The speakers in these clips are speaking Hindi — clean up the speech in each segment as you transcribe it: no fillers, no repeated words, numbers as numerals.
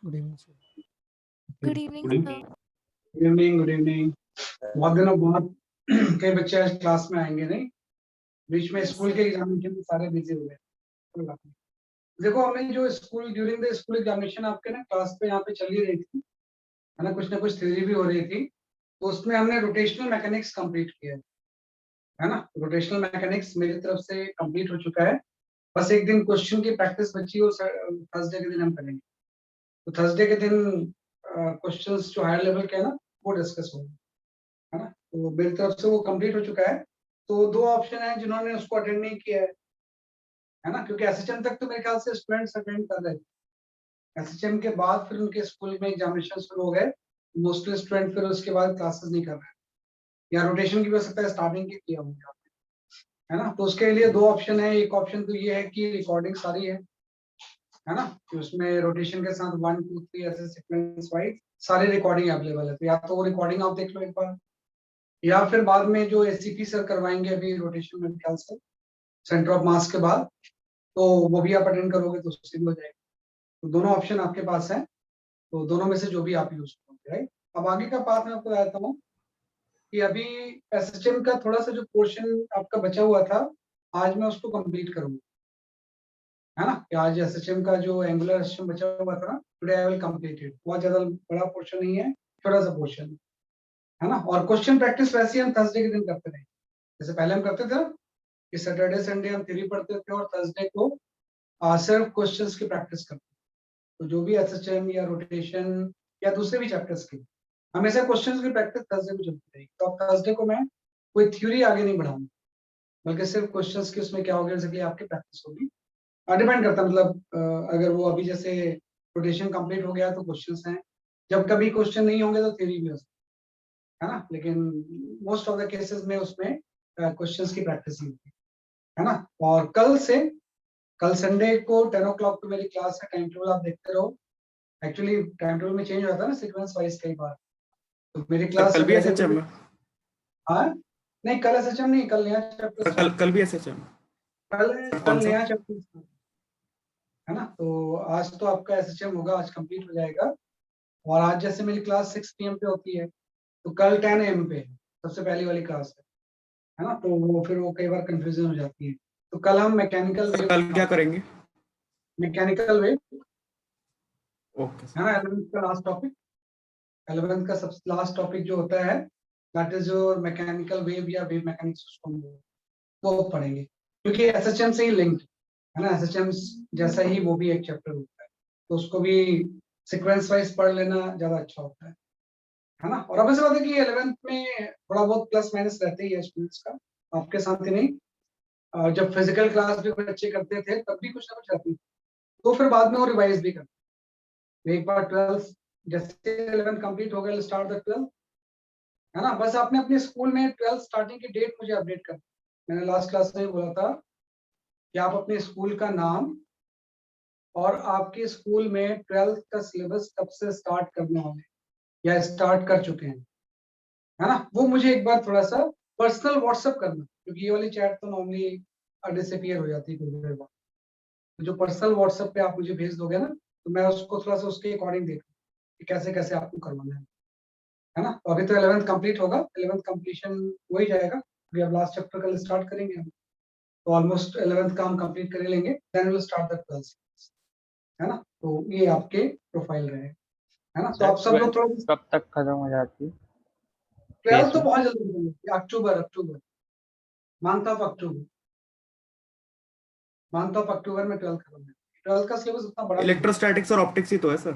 Good evening sir. Good evening Good sir. evening. Good evening. बहुत दिनों बाद कई बच्चे आज क्लास में आएंगे नहीं, बीच में Yes, स्कूल sir. के एग्जामिनेशन में सारे बिजी हो गए। कोई बात नहीं। देखो हमने जो school during the school examination आपके ना क्लास पे यहाँ पे चल ही रही थी, है ना, कुछ ना कुछ थ्योरी भी हो रही थी, तो उसमें हमने रोटेशनल मैकेनिक्स कंप्लीट किया है ना। रोटेशनल मैकेनिक्स मेरी तरफ से कंप्लीट हो चुका है, बस एक दिन क्वेश्चन की प्रैक्टिस बची हो, थर्सडे के दिन हम करेंगे। तो थर्सडे के दिन क्वेश्चंस जो हायर लेवल के है ना वो डिस्कस होंगे, है ना। तो मेरी तरफ से वो कंप्लीट हो चुका है। तो दो ऑप्शन है जिन्होंने उसको अटेंड नहीं किया है ना, क्योंकि एसएचएम तक तो मेरे ख्याल से स्टूडेंट्स अटेंड कर रहे थे। एसएचएम के बाद फिर उनके स्कूल में एग्जामिनेशन शुरू हो गए, मोस्टली स्टूडेंट फिर उसके बाद क्लासेस नहीं कर रहे हैं, या रोटेशन की भी हो सकता है स्टार्टिंग की किया होगा, है ना। तो उसके लिए दो ऑप्शन है। एक ऑप्शन तो ये है कि रिकॉर्डिंग सारी है ना, कि उसमें रोटेशन के साथ 1 2 3 ऐसे सीक्वेंस वाइज सारी रिकॉर्डिंग अवेलेबल है, तो या तो वो रिकॉर्डिंग आप देख लो एक बार, या फिर बाद में जो एसीपी सर करवाएंगे अभी रोटेशन में ख्याल से सेंटर ऑफ मास के बाद, तो वो भी आप अटेंड करोगे तो उससे भी हो जाएगा। तो दोनों ऑप्शन आपके पास है, तो दोनों में से जो भी आप यूज करोगे, राइट। अब आगे का पार्ट मैं आपको बताता हूँ कि अभी एसएचएम का थोड़ा सा जो पोर्शन आपका बचा हुआ था, आज मैं उसको कंप्लीट करूंगा, है ना। कि आज एसएचएम का जो एंगुलर एसएचएम बचा हुआ था ना, today I will complete it. बहुत ज्यादा बड़ा पोर्शन नहीं है, छोटा सा पोर्शन है ना। और क्वेश्चन प्रैक्टिस वैसे ही हम थर्सडे के दिन करते रहे, जैसे पहले हम करते थे कि सैटरडे संडे हम थ्योरी पढ़ते थे और थर्सडे को सिर्फ क्वेश्चंस की प्रैक्टिस करते थे। तो जो भी एसएचएम या रोटेशन या दूसरे भी चैप्टर्स की हमेशा क्वेश्चंस की प्रैक्टिस थर्सडे को चलती रहेगी। तो अब थर्सडे को मैं कोई थ्योरी आगे नहीं बढ़ाऊंगा, बल्कि सिर्फ क्वेश्चंस की उसमें क्या होगा जैसे आपकी प्रैक्टिस होगी। डिपेंड करता है, मतलब अगर वो अभी जैसे रोटेशन कंप्लीट हो गया तो क्वेश्चंस हैं, जब कभी क्वेश्चन नहीं होंगे तो थ्योरी भी हो सकती है ना। लेकिन मोस्ट ऑफ द केसेस में उसमें क्वेश्चंस की प्रैक्टिस ही होती है ना। और कल संडे को 10 o'clock पे मेरी क्लास है। टाइम टेबल आप देखते रहो, एक्चुअली टाइम टेबल में चेंज हो जाता है ना सीक्वेंस वाइज कई बार। तो मेरी क्लास कल भी एसएचएम है? हाँ नहीं, कल एसएचएम नहीं, कल नया चैप्टर। कल भी एसएचएम? कल नया चैप्टर है ना। तो आज तो आपका एसएचएम होगा, आज कंप्लीट हो जाएगा। और आज जैसे मेरी क्लास 6 PM पे होती है, तो कल 10 AM पे सबसे पहली वाली क्लास है ना। तो वो फिर वो कई बार कंफ्यूजन हो जाती है। तो कल हम मैकेनिकल वेव, कल क्या करेंगे? मैकेनिकल वेव ओके है ना, 11th का लास्ट टॉपिक। 11th का सबसे लास्ट टॉपिक जो होता है that is your mechanical wave या वेव मैकेनिक्स, उसको हम वो पढ़ेंगे, क्योंकि एसएचएम से ही लिंक्ड है ना। एसएचएम जैसा ही वो भी एक चैप्टर होता है, तो उसको भी सीक्वेंस वाइज पढ़ लेना ज्यादा अच्छा होता है ना। और अब ऐसा बात है कि 11th में थोड़ा बहुत प्लस माइनस रहते ही है स्टूडेंट्स का, आपके साथ ही नहीं। जब फिजिकल क्लास भी बच्चे करते थे तब भी कुछ ना कुछ रहती थी, तो फिर बाद में वो रिवाइज भी करते। एक बार 12th जैसे 11th कंप्लीट हो गया, स्टार्ट द 12th, है ना। बस आपने अपने स्कूल में 12th स्टार्टिंग की डेट मुझे अपडेट कर, मैंने लास्ट क्लास में बोला था कि आप अपने स्कूल का नाम और आपके स्कूल में 12th का सिलेबस कब से स्टार्ट करने वाले या स्टार्ट कर चुके हैं, है ना, वो मुझे एक बार थोड़ा सा पर्सनल व्हाट्सएप करना, क्योंकि ये वाली चैट तो नॉर्मली डिसअपीयर हो जाती है कुछ देर बाद। तो जो पर्सनल व्हाट्सएप पे आप मुझे भेज दोगे ना, तो मैं उसको थोड़ा सा उसके अकॉर्डिंग देखूँ कि कैसे कैसे आपको करवाना है ना। तो अभी तो 11th कंप्लीट होगा, 11th कंप्लीशन हो ही जाएगा, अभी अब लास्ट चैप्टर कल स्टार्ट करेंगे हम, तो ऑलमोस्ट 11th का हम कंप्लीट कर लेंगे, then will start the 12th, है ना। तो ये आपके प्रोफाइल रहे, है ना। तो आप सब लोग थोड़ा, कब तक खत्म हो जाती है? 12th तो बहुत जल्दी खत्म होती है, अक्टूबर मंथ ऑफ अक्टूबर में 12th खत्म है। 12th का सिलेबस उतना बड़ा नहीं है। इलेक्ट्रोस्टैटिक्स और ऑप्टिक्स ही तो है सर?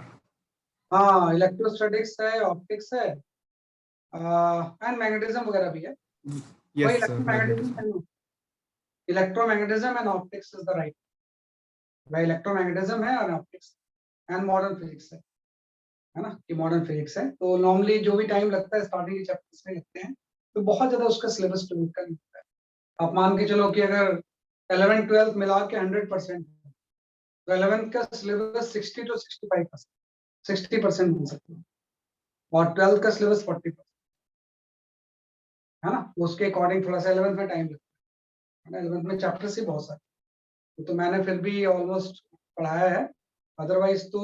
हाँ, इलेक्ट्रोस्टैटिक्स है, ऑप्टिक्स है, एंड मैग्नेटिज्म वगैरह भी है। Yes sir, magnetism. Electromagnetism and optics is the right, वह इलेक्ट्रोमैग्नेटिज्म है और ऑप्टिक्स एंड मॉडर्न फिजिक्स है ना, कि मॉडर्न फिजिक्स है। तो नॉर्मली जो भी टाइम लगता है स्टार्टिंग के चैप्टर्स में लगते हैं, तो बहुत ज्यादा उसका सिलेबस का नहीं होता है। आप मान के चलो कि अगर 11 12 मिला के 100%, तो 11th का सिलेबस 60 to 65%, 60% बन सकता है, और 12th का सिलेबस 40%, है ना। उसके अकॉर्डिंग थोड़ा सा 11th में टाइम लगता है ना, 11th में चैप्टर्स ही बहुत सारे, तो मैंने फिर भी ऑलमोस्ट पढ़ाया है। अदरवाइज तो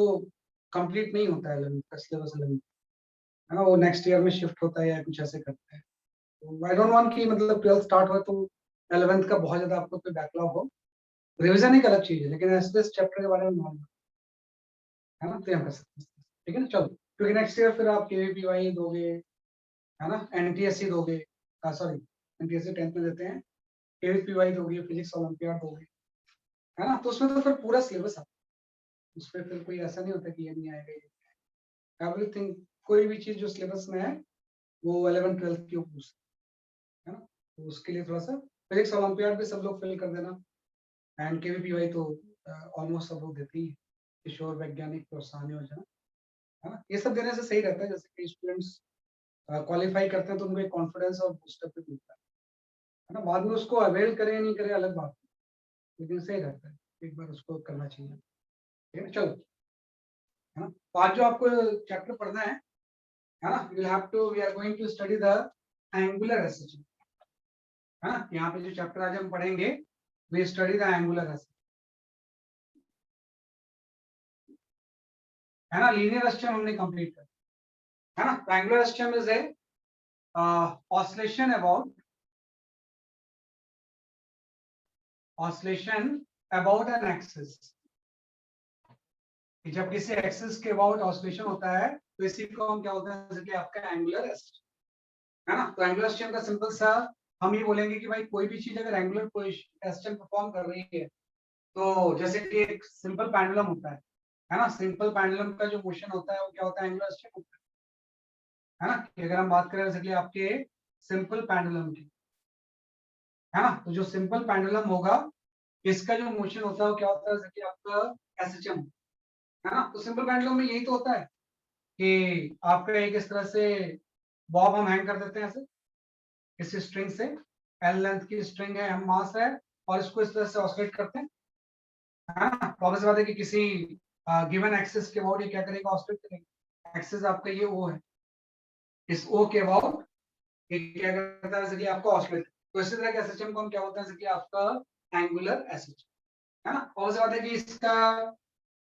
कंप्लीट नहीं होता है 11th का सिलेबस 11th, है ना, वो नेक्स्ट ईयर में शिफ्ट होता है या कुछ ऐसे करते हैं। तो आई डोंट वांट कि मतलब 12th स्टार्ट हो तो 11th का बहुत ज्यादा आपको कोई बैकलॉग हो। रिवीजन एक अलग चीज है, लेकिन एसएस चैप्टर के बारे में नॉलेज है ना, तो यहाँ कर सकते हैं। ठीक है ना, चलो, क्योंकि नेक्स्ट ईयर फिर आप केवीपीवाई दोगे, है ना, एनटीएससी दोगे, सॉरी एनटीएससी 10th में देते हैं, केवीपीवाई दोगे, फिजिक्स ओलंपियाड दोगे, है ना, तो उसमें तो फिर पूरा सिलेबस आता है, उसमें फिर कोई ऐसा नहीं होता कि ये नहीं आएगा, एवरीथिंग, कोई भी चीज जो सिलेबस में है वो 11 12 के ऊपर है ना, तो उसके लिए थोड़ा सा फिजिक्स ओलंपियाड भी सब लोग फिल कर देना, एंड केवीपीवाई तो ऑलमोस्ट सब लोग देते ही हैं, किशोर वैज्ञानिक प्रोत्साहन योजना, है ना, ये सब देने से सही रहता है, जैसे कि स्टूडेंट्स क्वालिफाई करते हैं तो उनको एक कॉन्फिडेंस और बूस्टअप भी मिलता है ना, बाद में उसको अवेल करें या नहीं करें अलग बात है, लेकिन सही रहता है, एक बार उसको करना चाहिए। ठीक है, चलो, है ना, तो आज जो आपको चैप्टर पढ़ना है ना, you will have to, we are going to study the angular SH, है ना, यहाँ पे जो चैप्टर आज हम पढ़ेंगे, we study the angular SH, है ना, लीनियर एसएचएम हमने कंप्लीट कर, है ना, तो angular SHM is a oscillation about an axis, जब किसी एक्सिस के अबाउट ऑसिलेशन होता है तो इसी को हम क्या होता है, जैसे कि आपका एंगुलर एसएचएम, है ना, तो एंगुलर एसएचएम का सिंपल सा हम ये बोलेंगे कि भाई कोई भी चीज अगर एंगुलर एसएचएम परफॉर्म कर रही है, तो जैसे कि एक सिंपल पेंडुलम होता है ना, सिंपल पेंडुलम का जो मोशन होता है वो क्या होता है, एंगुलर एसएचएम होता है ना, कि अगर हम बात करें जैसे कि आपके सिंपल पेंडुलम की, है ना, तो जो सिंपल पेंडुलम होगा इसका जो मोशन होता है वो क्या होता है, जैसे कि आपका एसएचएम, है ना, तो सिंपल पेंडुलम में यही तो होता है कि आपका एक इस तरह से बॉब हम हैंग कर देते हैं ऐसे इस स्ट्रिंग से, एल लेंथ की स्ट्रिंग है, एम मास है, और इसको इस तरह से ऑसिलेट करते हैं, है ना, तो ऑब्वियस बात है कि किसी गिवन एक्सिस के अबाउट ये क्या करेगा, ऑसिलेट करेगा, एक्सिस आपका ये ओ है, इस ओ के अबाउट ये क्या करता है, जैसे कि आपका ऑसिलेट, तो इसी तरह के एसएचएम को हम क्या होता है, जैसे कि आपका एंगुलर एसएचएम, है ना, ऑब्वियस बात है कि इसका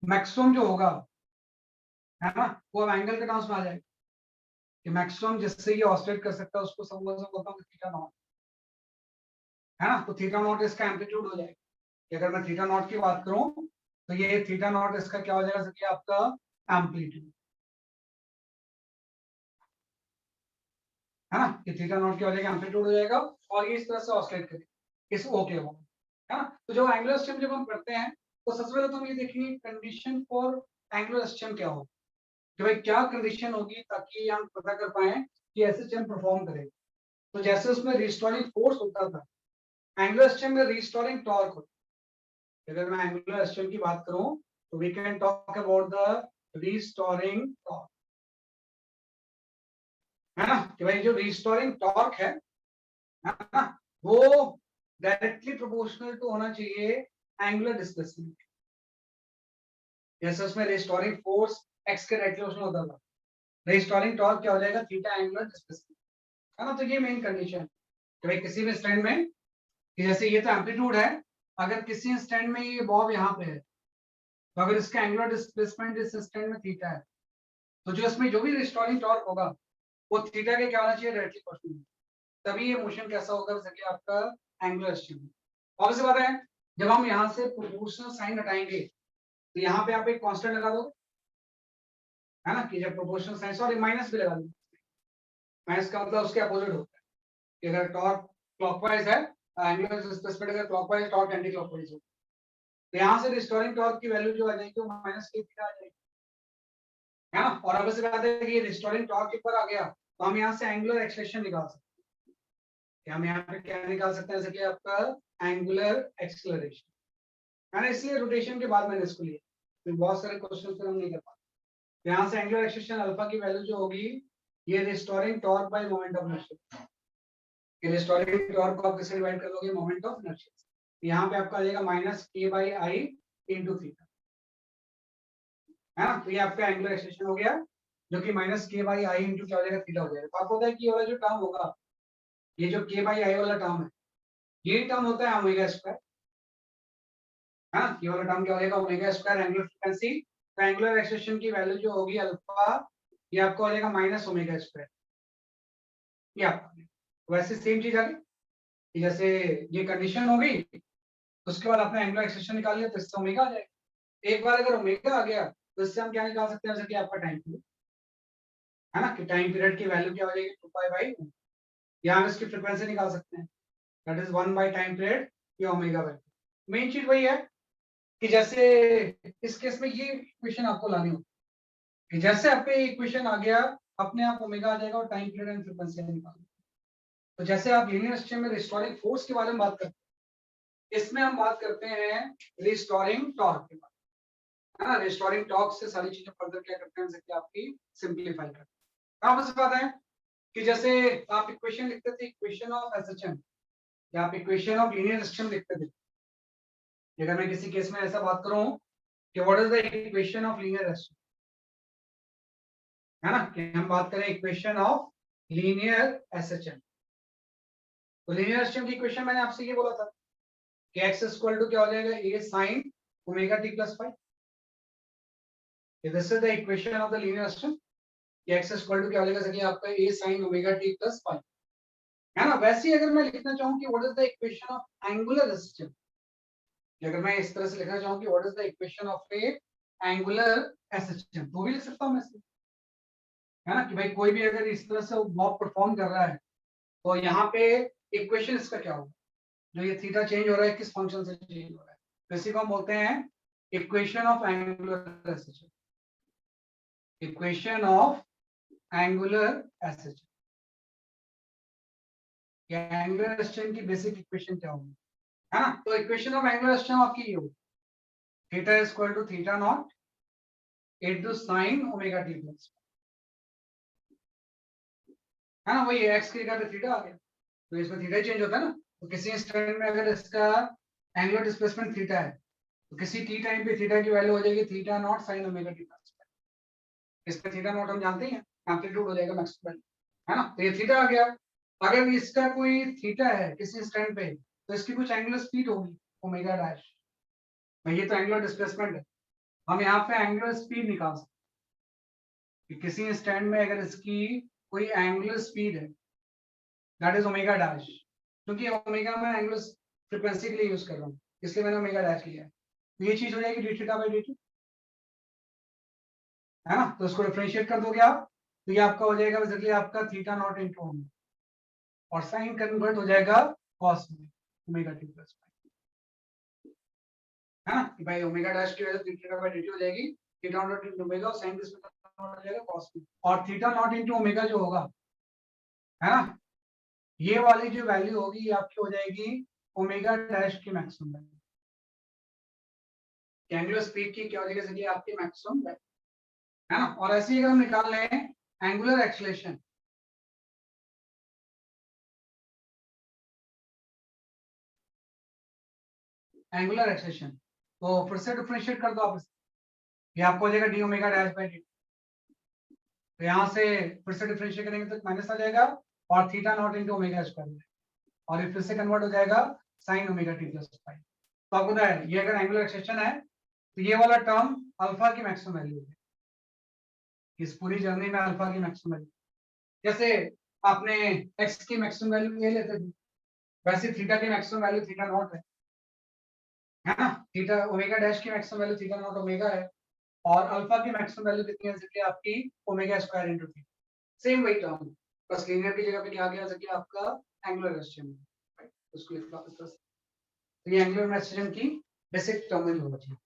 मैक्सिमम जो होगा, है ना, वो अब एंगल के टर्म्स में आ जाएगा, कि मैक्सिमम जिससे ये ऑसिलेट कर सकता है उसको समझ होता है थीटा नॉट, है ना, तो थीटा नॉट इसका एम्पलीट्यूड हो जाएगा, कि अगर मैं थीटा नॉट की बात करूं तो ये थीटा नॉट इसका क्या हो जाएगा, जैसे आपका एम्पलीट्यूड, है ना, कि थीटा नॉट क्या हो जाएगा, एम्पलीट्यूड हो जाएगा, और ये इस तरह से ऑसिलेट करेगा इस ओ के अबाउट, है ना, तो जो एंगुलर सिस्टम जब हम करते हैं तो सबसे पहले तो हम ये देखेंगे कंडीशन फॉर एंगुलर सिस्टम क्या हो, कि भाई क्या कंडीशन होगी ताकि हम पता कर पाए कि एसएचएम परफॉर्म करे, तो जैसे उसमें रिस्टोरिंग फोर्स होता था, एंगुलर सिस्टम में रिस्टोरिंग टॉर्क होता है, अगर मैं एंगुलर सिस्टम की बात करूं तो we can talk about the restoring torque, है ना, कि भाई जो रिस्टोरिंग टॉर्क है ना, वो डायरेक्टली प्रोपोर्शनल टू होना चाहिए एंगुलर डिस्प्लेसमेंट, जैसे उसमें रिस्टोरिंग फोर्स एक्स के डायरेक्शन होता था, रिस्टोरिंग टॉर्क क्या हो जाएगा, थीटा एंगुलर डिस्प्लेसमेंट, है ना, तो ये मेन कंडीशन कि भाई किसी भी स्टैंड में, कि जैसे ये तो एम्पलीट्यूड है, अगर किसी स्टैंड में ये बॉब यहाँ पे है, तो अगर इसका एंगुलर डिस्प्लेसमेंट इस स्टैंड में थीटा है, तो जो इसमें जो भी रिस्टोरिंग टॉर्क होगा वो थीटा के क्या होना चाहिए, डायरेक्टली प्रोपोर्शनल, तभी ये मोशन कैसा होगा, जैसे कि आपका एंगुलर स्ट्रीम, ऑब्वियस बात है, जब हम यहाँ से प्रोपोर्शनल साइन हटाएंगे तो यहाँ पे आप एक कांस्टेंट लगा दो, है ना, कि जब प्रोपोर्शनल साइन, सॉरी माइनस भी लगा दो, माइनस का मतलब उसके अपोजिट होता है, कि अगर टॉर्क क्लॉकवाइज है, एंगुलर डिस्प्लेसमेंट अगर क्लॉकवाइज, टॉर्क एंटी क्लॉकवाइज हो, तो यहाँ से रिस्टोरिंग टॉर्क की वैल्यू जो आ जाएगी वो माइनस के थीटा आ जाएगी, है ना, और अब से बात है कि ये रिस्टोरिंग टॉर्क के ऊपर आ गया तो हम यहाँ से एंगुलर एक्सलेशन निकाल सकते हैं, कि हम यहाँ पे क्या निकाल सकते हैं, जैसे कि आपका एंगुलर एक्सेलरेशन, है ना, इसलिए रोटेशन के बाद मैंने इसको लिया, तो बहुत सारे क्वेश्चन फिर हम नहीं कर पाते, यहाँ से एंगुलर एक्सेलरेशन अल्फा की वैल्यू जो होगी ये restoring torque bye moment of inertia, कि रिस्टोरिंग टॉर्क को आप किससे डिवाइड कर लोगे, मोमेंट ऑफ इनर्शिया, यहाँ पे आपका आ जाएगा माइनस के बाई आई इंटू थीटा, है ना, तो ये आपका एंगुलर एक्सेलरेशन हो गया, जो कि माइनस के बाई आई इंटू क्या हो जाएगा, थीटा हो जाएगा, तो आपको पता है कि ये वाला जो टर्म होगा, ये जो के बाई आई वाला टर्म है, ये टर्म होता है ओमेगा स्क्वायर, है ना, ये वाला टर्म क्या हो जाएगा, ओमेगा स्क्वायर एंगुलर फ्रीक्वेंसी तो एंगुलर एक्सेलेरेशन की वैल्यू जो होगी अल्फा, ये आपको आ जाएगा माइनस ओमेगा स्क्वायर। ये आपका वैसे सेम चीज आ गई कि जैसे ये कंडीशन हो गई, उसके बाद आपने एंगुलर एक्सेलेरेशन निकाल लिया तो इससे ओमेगा आ जाएगा। एक बार अगर ओमेगा आ गया तो इससे हम क्या निकाल सकते हैं, जैसे कि आपका टाइम पीरियड है ना, कि टाइम पीरियड की वैल्यू क्या हो जाएगी 2π/, यहाँ इसकी फ्रीक्वेंसी निकाल सकते हैं, दैट इज 1 टाइम पीरियड या ओमेगा वैल्यू। मेन चीज वही है कि जैसे इस केस में ये इक्वेशन आपको लानी होगी कि जैसे आपके इक्वेशन आ गया अपने आप ओमेगा आ जाएगा और टाइम पीरियड एंड फ्रीक्वेंसी निकालना। तो जैसे आप लीनियर सिस्टम में रिस्टोरिंग फोर्स के बारे में बात करते हैं, इसमें हम बात करते हैं रिस्टोरिंग टॉर्क के बारे में, है ना। रिस्टोरिंग टॉर्क से सारी चीजें फर्दर क्या करते हैं, जैसे कि आपकी सिंप्लीफाई करते हैं। कहाँ बस बात है कि जैसे आप इक्वेशन लिखते थे, इक्वेशन ऑफ एसएचएम या आप इक्वेशन ऑफ लीनियर सिस्टम लिखते थे। अगर मैं किसी केस में ऐसा बात करूं कि what is the equation of linear system, है ना, कि हम बात करें इक्वेशन ऑफ लीनियर एसएचएम। तो लीनियर सिस्टम की इक्वेशन मैंने आपसे ये बोला था कि x इक्वल टू क्या हो जाएगा, a sin omega t plus five. This is the equation of the linear system कि x इक्वल टू क्या हो जाएगा, जैसे कि आपका a sin omega t plus five, है ना। वैसे ही अगर मैं लिखना चाहूं कि what is the equation of angular system, अगर मैं इस तरह से लिखना चाहूं कि what is the equation of A angular SHM, तो भी लिख सकता हूं मैं इसे, है ना, कि भाई कोई भी अगर इस तरह से वर्क परफॉर्म कर रहा है तो यहाँ पे इक्वेशन इसका क्या होगा, जो ये थीटा चेंज हो रहा है किस फंक्शन से चेंज हो रहा है, तो इसी को हम बोलते हैं equation of angular SHM. Equation of angular SHM या एंगुलर एसएचएम की बेसिक इक्वेशन क्या होगी, है ना। तो इक्वेशन ऑफ एंगुलर एसएचएम आपकी ये होगी, theta equal to theta nought into sine omega t plus, है ना। वही एक्स की जगह पे थीटा आ गया तो इसमें थीटा चेंज होता है ना। तो किसी इंस्टेंट में अगर इसका एंगुलर डिस्प्लेसमेंट थीटा है तो किसी टी टाइम पे थीटा की वैल्यू हो जाएगी theta naught sign omega t plus. इस पे थीटा नॉट हम जानते हैं एम्पलीट्यूड हो जाएगा मैक्सिमम, है ना। तो ये थीटा आ गया। अगर इसका कोई थीटा है किसी इंस्टेंट पे तो इसकी कुछ एंगुलर स्पीड होगी ओमेगा डैश, ये तो एंगुलर डिस्प्लेसमेंट है। हम यहाँ पे एंगुलर स्पीड निकाल सकते हैं कि किसी इंस्टेंट में अगर इसकी कोई एंगुलर स्पीड है दैट इज ओमेगा डैश, क्योंकि ओमेगा मैं एंगुलर फ्रीक्वेंसी के लिए यूज कर रहा हूँ इसलिए मैंने ओमेगा डैश लिया है। तो ये चीज हो जाएगी D theta by D T, है ना। तो इसको डिफरेंशिएट कर दोगे आप तो ये आपका हो जाएगा बेसिकली आपका थीटा नॉट इनटू ओमेगा और साइन कन्वर्ट हो जाएगा कॉस में ओमेगा टी प्लस, है ना, कि भाई ओमेगा डैश की वजह से थीटा बाई डी टी हो जाएगी थीटा नॉट इनटू ओमेगा और साइन किस में कन्वर्ट हो जाएगा कॉस में, और थीटा नॉट इनटू ओमेगा जो होगा, है ना, ये वाली जो वैल्यू होगी ये आपकी हो जाएगी ओमेगा डैश की मैक्सिमम वैल्यू, एंगुलर स्पीड की क्या हो जाएगी जैसे आपकी मैक्सिमम वैल्यू, है ना। और ऐसे ही अगर हम निकाल लें एंगुलर एक्सेलेरेशन, एंगुलर एक्सेलेरेशन तो फिर से डिफरेंशिएट कर दो आप, ये आपको हो जाएगा D omega dash by D, तो यहाँ से फिर से डिफरेंशिएट करेंगे तो माइनस आ जाएगा और theta nought into omega square और ये फिर से कन्वर्ट हो जाएगा sign omega t plus five. तो आपको पता है ये अगर एंगुलर एक्सेलेरेशन है तो ये वाला टर्म अल्फा की मैक्सिमम वैल्यू है, इस पूरी जर्नी में अल्फा की मैक्सिमम वैल्यू, जैसे आपने एक्स की मैक्सिमम वैल्यू ये लेते थे वैसे थीटा की मैक्सिमम वैल्यू थीटा नॉट है ना, थीटा ओमेगा डैश की maximum value theta naught omega है और अल्फा की मैक्सिमम वैल्यू कितनी है जैसे आपकी omega square into theta, same वही टर्म, बस लीनियर की जगह पे क्या आ गया जैसे आपका एंगुलर एक्सेलेरेशन, उसको लिख लो इस तरह से। तो ये एंगुलर एक्सेलेरेशन की बेसिक टर्मिनोलॉजी होना चाहिए।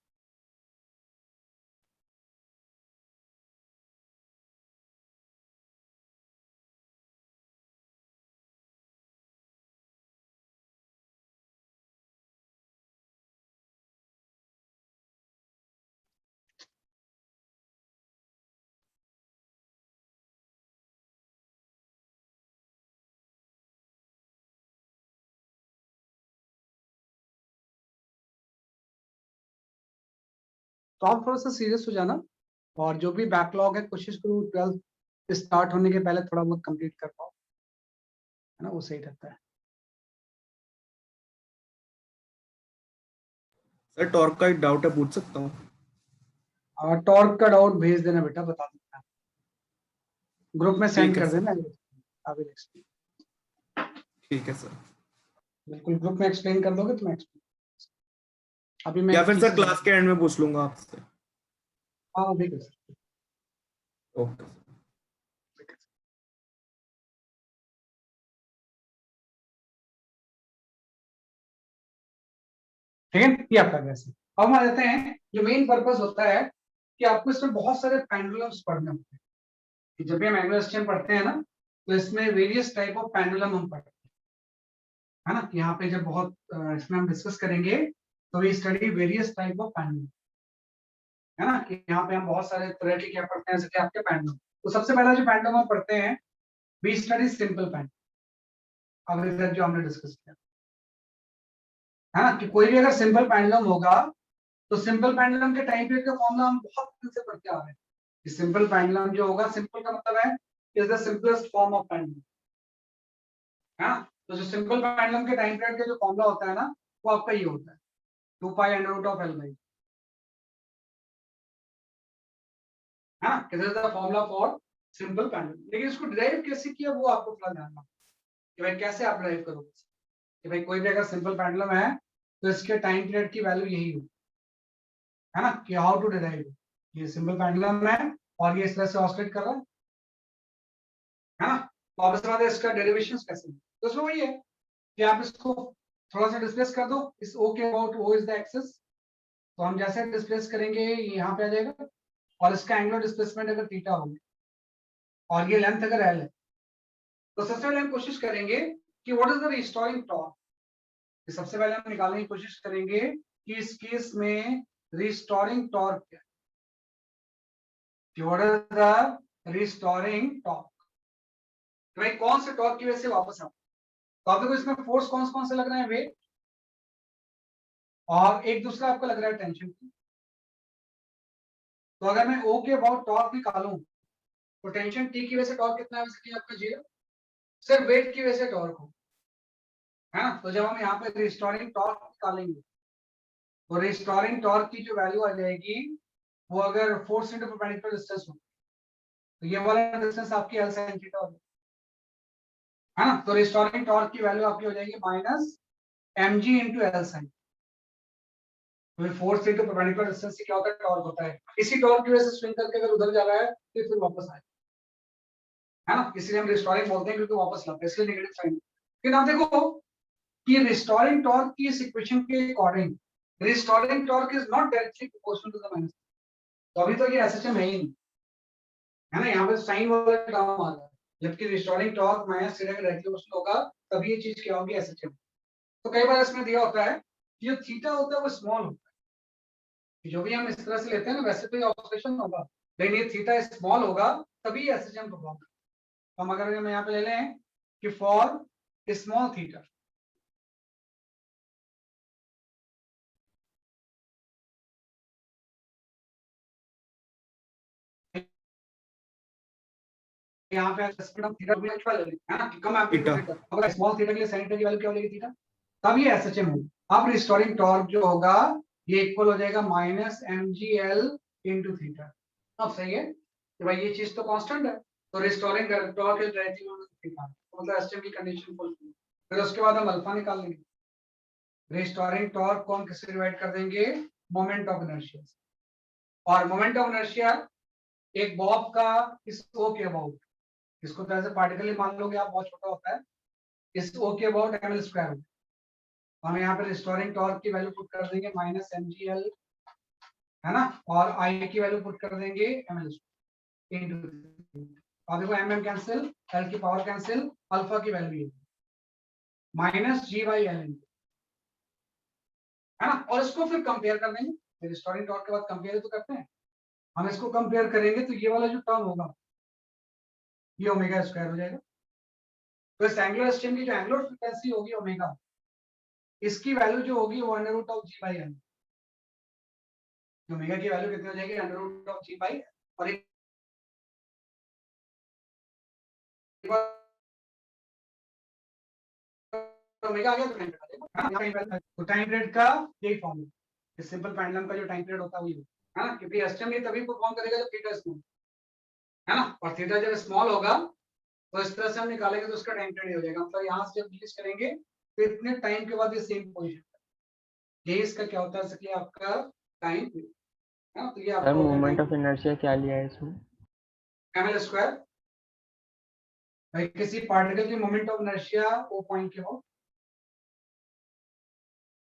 तो आप थोड़ा सा सीरियस हो जाना और जो भी बैकलॉग है कोशिश करो 12th स्टार्ट होने के पहले थोड़ा बहुत कंप्लीट कर पाओ, है ना, वो सही रहता है। सर टॉर्क का एक डाउट है, पूछ सकता हूँ? टॉर्क का डाउट भेज देना बेटा, बता देना, ग्रुप में सेंड ठीक है कर सर। देना। I will explain. ठीक है सर। बिल्कुल ग्रुप में एक्सप्लेन कर दोगे तो मैं एक्सप्लेन, अभी मैं या एक फिर चीज सर से क्लास के एंड में पूछ लूंगा आपसे। हाँ अभी कर सकते हो। Okay sir. ठीक है, ये आपका कैसे। अब हम आ जाते हैं, जो मेन पर्पस होता है कि आपको इसमें बहुत सारे पेंडुलम्स पढ़ने होते हैं, कि जब भी हम एंगुलर सिस्टम पढ़ते हैं ना, तो इसमें वेरियस टाइप ऑफ पेंडुलम हम पढ़ते हैं, है ना। यहाँ पे जब बहुत इसमें हम डिस्कस करेंगे, तो we study various type of pendulum, है ना, कि यहाँ पे हम बहुत सारे तरह के क्या पढ़ते हैं, जैसे कि आपके पेंडुलम। तो सबसे पहला जो पेंडुलम हम पढ़ते हैं, वी स्टडी सिंपल पेंडुलम, अभी तक जो हमने डिस्कस किया, है ना, कि कोई भी अगर सिंपल पेंडुलम होगा, तो सिंपल पेंडुलम के टाइम पीरियड का फॉर्मूला हम बहुत दिन से पढ़ते आ रहे हैं। सिंपल पेंडुलम जो होगा, सिंपल का मतलब है is the simplest form of pendulum, है ना। तो जो सिंपल पेंडुलम के टाइम पीरियड का जो फॉर्मूला होता है ना, वो आपका ये होता है 2 pi under root of L by, है ना, this is the formula for simple pendulum. लेकिन इसको डिराइव कैसे किया वो आपको थोड़ा ध्यान रखना कि भाई कैसे आप डिराइव करोगे, कि भाई कोई भी अगर सिंपल पेंडुलम है तो इसके टाइम पीरियड की वैल्यू यही होगी, है ना, कि हाउ टू डिराइव। ये सिंपल पेंडुलम है और ये इस तरह से ऑसिलेट कर रहा है ना। तो अब इसके बाद इसका डेरिवेशन कैसे, तो उसमें वही है कि आप इसको थोड़ा सा डिस्प्लेस कर दो, इस ओ के about, O is the axis, तो हम जैसे डिस्प्लेस करेंगे ये यहाँ पे आ जाएगा, और इसका एंगुलर डिस्प्लेसमेंट अगर थीटा होगी और ये लेंथ अगर एल है, तो सबसे पहले हम कोशिश करेंगे कि what is the restoring torque. सबसे पहले हम निकालने की कोशिश करेंगे कि इस केस में रिस्टोरिंग टॉर्क क्या है, what is the restoring torque, भाई कौन से टॉर्क की वजह से वापस आ। तो आप देखो इसमें फोर्स कौन कौन से लग रहे हैं, वेट, और एक दूसरा आपको लग रहा है टेंशन। तो अगर मैं ओ के अबाउट टॉर्क निकालूं, तो टेंशन टी की वजह से टॉर्क कितना है, वैसे आपका जीरो, सिर्फ वेट की वजह से टॉर्क हो, है ना। तो जब हम यहाँ पे रिस्टोरिंग टॉर्क निकालेंगे, तो रिस्टोरिंग टॉर्क की जो वैल्यू आ जाएगी, वो अगर फोर्स इंटू परपेंडिकुलर डिस्टेंस हो, तो ये वाला डिस्टेंस आपकी एल साइन थीटा हो, है ना। तो रिस्टोरिंग टॉर्क की वैल्यू आपकी हो जाएगी minus M G into L sine. तो फोर्स इंटू परपेंडिकुलर डिस्टेंस से क्या होता है, टॉर्क होता है। इसी टॉर्क की वजह से स्विंग करके अगर उधर जा रहा है तो फिर वापस आए, है ना, इसलिए हम रिस्टोरिंग बोलते हैं, क्योंकि वापस लाते हैं, इसलिए नेगेटिव साइन। लेकिन आप देखो कि रिस्टोरिंग टॉर्क की इस इक्वेशन के according restoring torque is not directly proportional to the minus. तो अभी तो ये एसएचएम है ही नहीं, है ना, यहाँ पे साइन वाला काम आ रहा है, जबकि रिस्टोरिंग टॉर्क माइनस थीटा के डायरेक्टली प्रोपोर्शनल होगा, तभी ये चीज क्या होगी, एसएचएम। तो कई बार इसमें दिया होता है कि जो थीटा होता है वो स्मॉल होता है, जो भी हम इस तरह से लेते हैं ना, वैसे तो ये ऑपरेशन होगा, लेकिन ये थीटा स्मॉल होगा तभी एसएचएम परफॉर्म। हम अगर हम यहाँ पे ले लें कि फॉर स्मॉल थीटा, यहाँ पे थीटा भी अच्छा ले लें, है ना, कि कम एम्पलीट्यूड थीटा। थीटा, अगर स्मॉल थीटा के लिए साइन थीटा की वैल्यू क्या हो जाएगी, थीटा, तब ये एसएचएम होगा। अब रिस्टोरिंग टॉर्क जो होगा ये इक्वल हो जाएगा माइनस mgl इनटू थीटा। अब सही है कि भाई ये चीज तो कांस्टेंट है, तो restoring torque is directly equal to theta, मतलब एसएचएम की कंडीशन फुलफिल। फिर उसके बाद हम अल्फा निकाल लेंगे। रिस्टोरिंग टॉर्क को हम किससे डिवाइड कर देंगे, मोमेंट ऑफ इनर्शिया से, और मोमेंट ऑफ इनर्शिया एक बॉब का इस ओ के अबाउट, इसको तो ऐसे पार्टिकल ही मान लोगे आप, बहुत छोटा होता है, इस ओ के अबाउट एम एल स्क्वायर। हम यहाँ पे रिस्टोरिंग टॉर्क की वैल्यू पुट कर देंगे माइनस एम जी एल, है ना, और आई की वैल्यू पुट कर देंगे एम एल इंटू, और देखो एम एम कैंसिल, एल की पावर कैंसिल, अल्फा की value minus G by L, है ना। और इसको फिर कंपेयर कर देंगे, रिस्टोरिंग टॉर्क के बाद कंपेयर तो करते हैं, हम इसको कंपेयर करेंगे तो ये वाला जो टर्म होगा ये ओमेगा स्क्वायर हो जाएगा। तो इस एंगुलर सिस्टम की जो एंगुलर फ्रीक्वेंसी होगी ओमेगा, इसकी वैल्यू जो होगी वो under root of G by L, omega की वैल्यू कितनी हो जाएगी, under root of G by, और एक ओमेगा आ गया तो टाइम पीरियड का यही फॉर्मूला, इस सिंपल पेंडुलम का जो टाइम पीरियड होता है वही। है ना, क्योंकि एसटीएम ये तभी परफॉर्म करेगा जब थीटा स्मॉल है ना, और थीटा जब स्मॉल होगा तो इस तरह से हम निकालेंगे तो उसका टाइम पीरियड हो जाएगा, मतलब यहाँ से जब यूज करेंगे तो इतने टाइम के बाद ये सेम पोजीशन, ये इसका क्या होता है इसके आपका टाइम पीरियड है ना। तो ये आपका मोमेंट ऑफ इनर्शिया क्या लिया है इसमें? ml स्क्वायर, भाई किसी पार्टिकल की मोमेंट ऑफ इनर्शिया वो पॉइंट के हो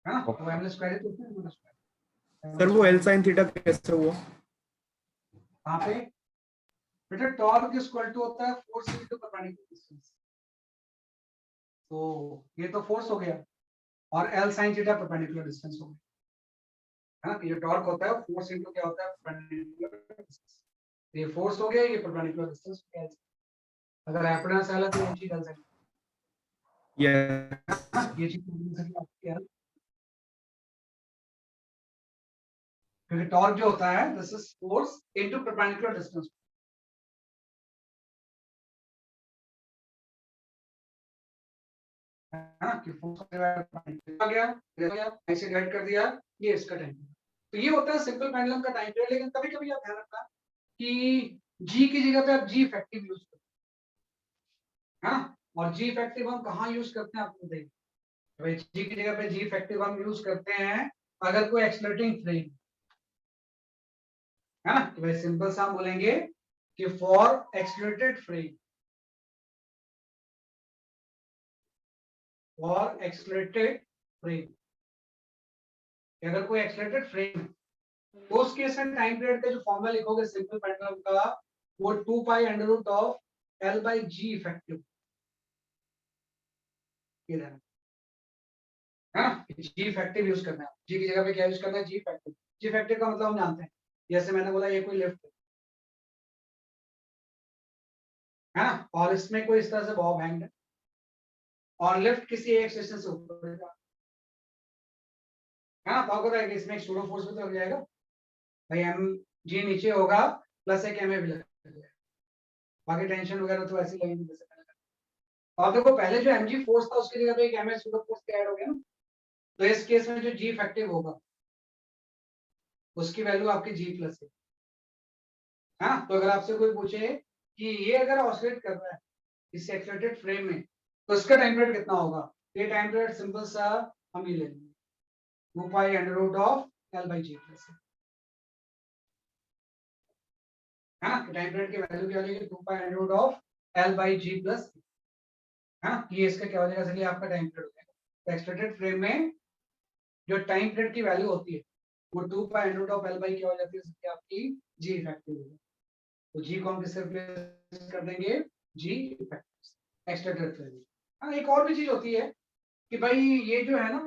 है ना, तो ml स्क्वायर है, तो उसमें ml स्क्वायर सर वो एल साइन थीटा कैसे हुआ? कहाँ पे बेटा, टॉर्क इज इक्वल टू होता है फोर्स इनटू परपेंडिकुलर डिस्टेंस, तो ये तो फोर्स हो गया और L sine theta perpendicular distance हो गया है ना, ये टॉर्क होता है फोर्स इनटू क्या होता है परपेंडिकुलर डिस्टेंस, ये फोर्स हो गया, ये परपेंडिकुलर डिस्टेंस हो गया, अगर एफिडेंस एल है तो ये चीज एल साइन, यस ये चीज आपकी है, क्योंकि टॉर्क जो होता है this is force into perpendicular distance, हाँ कि फोर्स आ गया ऐसे डिवाइड कर दिया, ये इसका टाइम, तो ये होता है सिंपल पेंडुलम का टाइम पीरियड। लेकिन कभी कभी आप ध्यान रखना कि जी की जगह पे आप जी इफेक्टिव यूज करते हैं, हाँ, और जी इफेक्टिव हम कहाँ यूज करते हैं आपको देखिए, भाई जी की जगह पे जी इफेक्टिव हम यूज करते हैं अगर कोई एक्सेलरेटिंग फ्रेम है ना, तो भाई सिंपल सा हम बोलेंगे कि for accelerated frame, for accelerated frame, अगर कोई एक्सेलरेटेड फ्रेम तो उस केस में टाइम पीरियड का जो फॉर्मूला लिखोगे सिंपल पेंडुलम का, वो 2 pi under root of L by G effective, ये है ना, जी इफेक्टिव यूज करना है, जी की जगह पे क्या यूज करना है, जी इफेक्टिव, जी इफेक्टिव का मतलब हम जानते हैं, जैसे मैंने बोला ये कोई लिफ्ट है ना, और इसमें कोई इस तरह से बॉब हैंग है और लिफ्ट किसी एक स्टेशन से ऊपर है ना, तो आपको कि इसमें एक सूडो फोर्स भी तो लग जाएगा, भाई एम जी नीचे होगा प्लस एक एम ए भी लग जाएगा, बाकी टेंशन वगैरह तो ऐसे लगेंगे जैसे और देखो पहले जो mg फोर्स था उसकी जगह पे एक ms सूडो फोर्स ऐड हो गया ना, तो इस केस में जो g इफेक्टिव होगा उसकी वैल्यू आपकी g प्लस है, हाँ, तो अगर आपसे कोई पूछे कि ये अगर ऑसिलेट कर रहा है इस एक्सेलरेटेड फ्रेम में तो इसका टाइम पीरियड कितना होगा, ये टाइम पीरियड सिंपल सा हम ही ले लेंगे 2 pi under root of l by g plus है ना, टाइम पीरियड की वैल्यू क्या लेंगे 2 pi under root of l by g plus है ना, ये इसका क्या हो जाएगा, चलिए आपका टाइम पीरियड हो जाएगा, तो एक्सेलरेटेड फ्रेम में जो टाइम पीरियड की वैल्यू होती है वो 2 pi under root of l by क्या हो जाती है, इसकी आपकी g इफेक्टिव होगी, तो g को हम किससे रिप्लेस कर देंगे, g इफेक्टिव एक्सटेंडेड फ्रेम। हाँ, एक और भी चीज होती है कि भाई ये जो है ना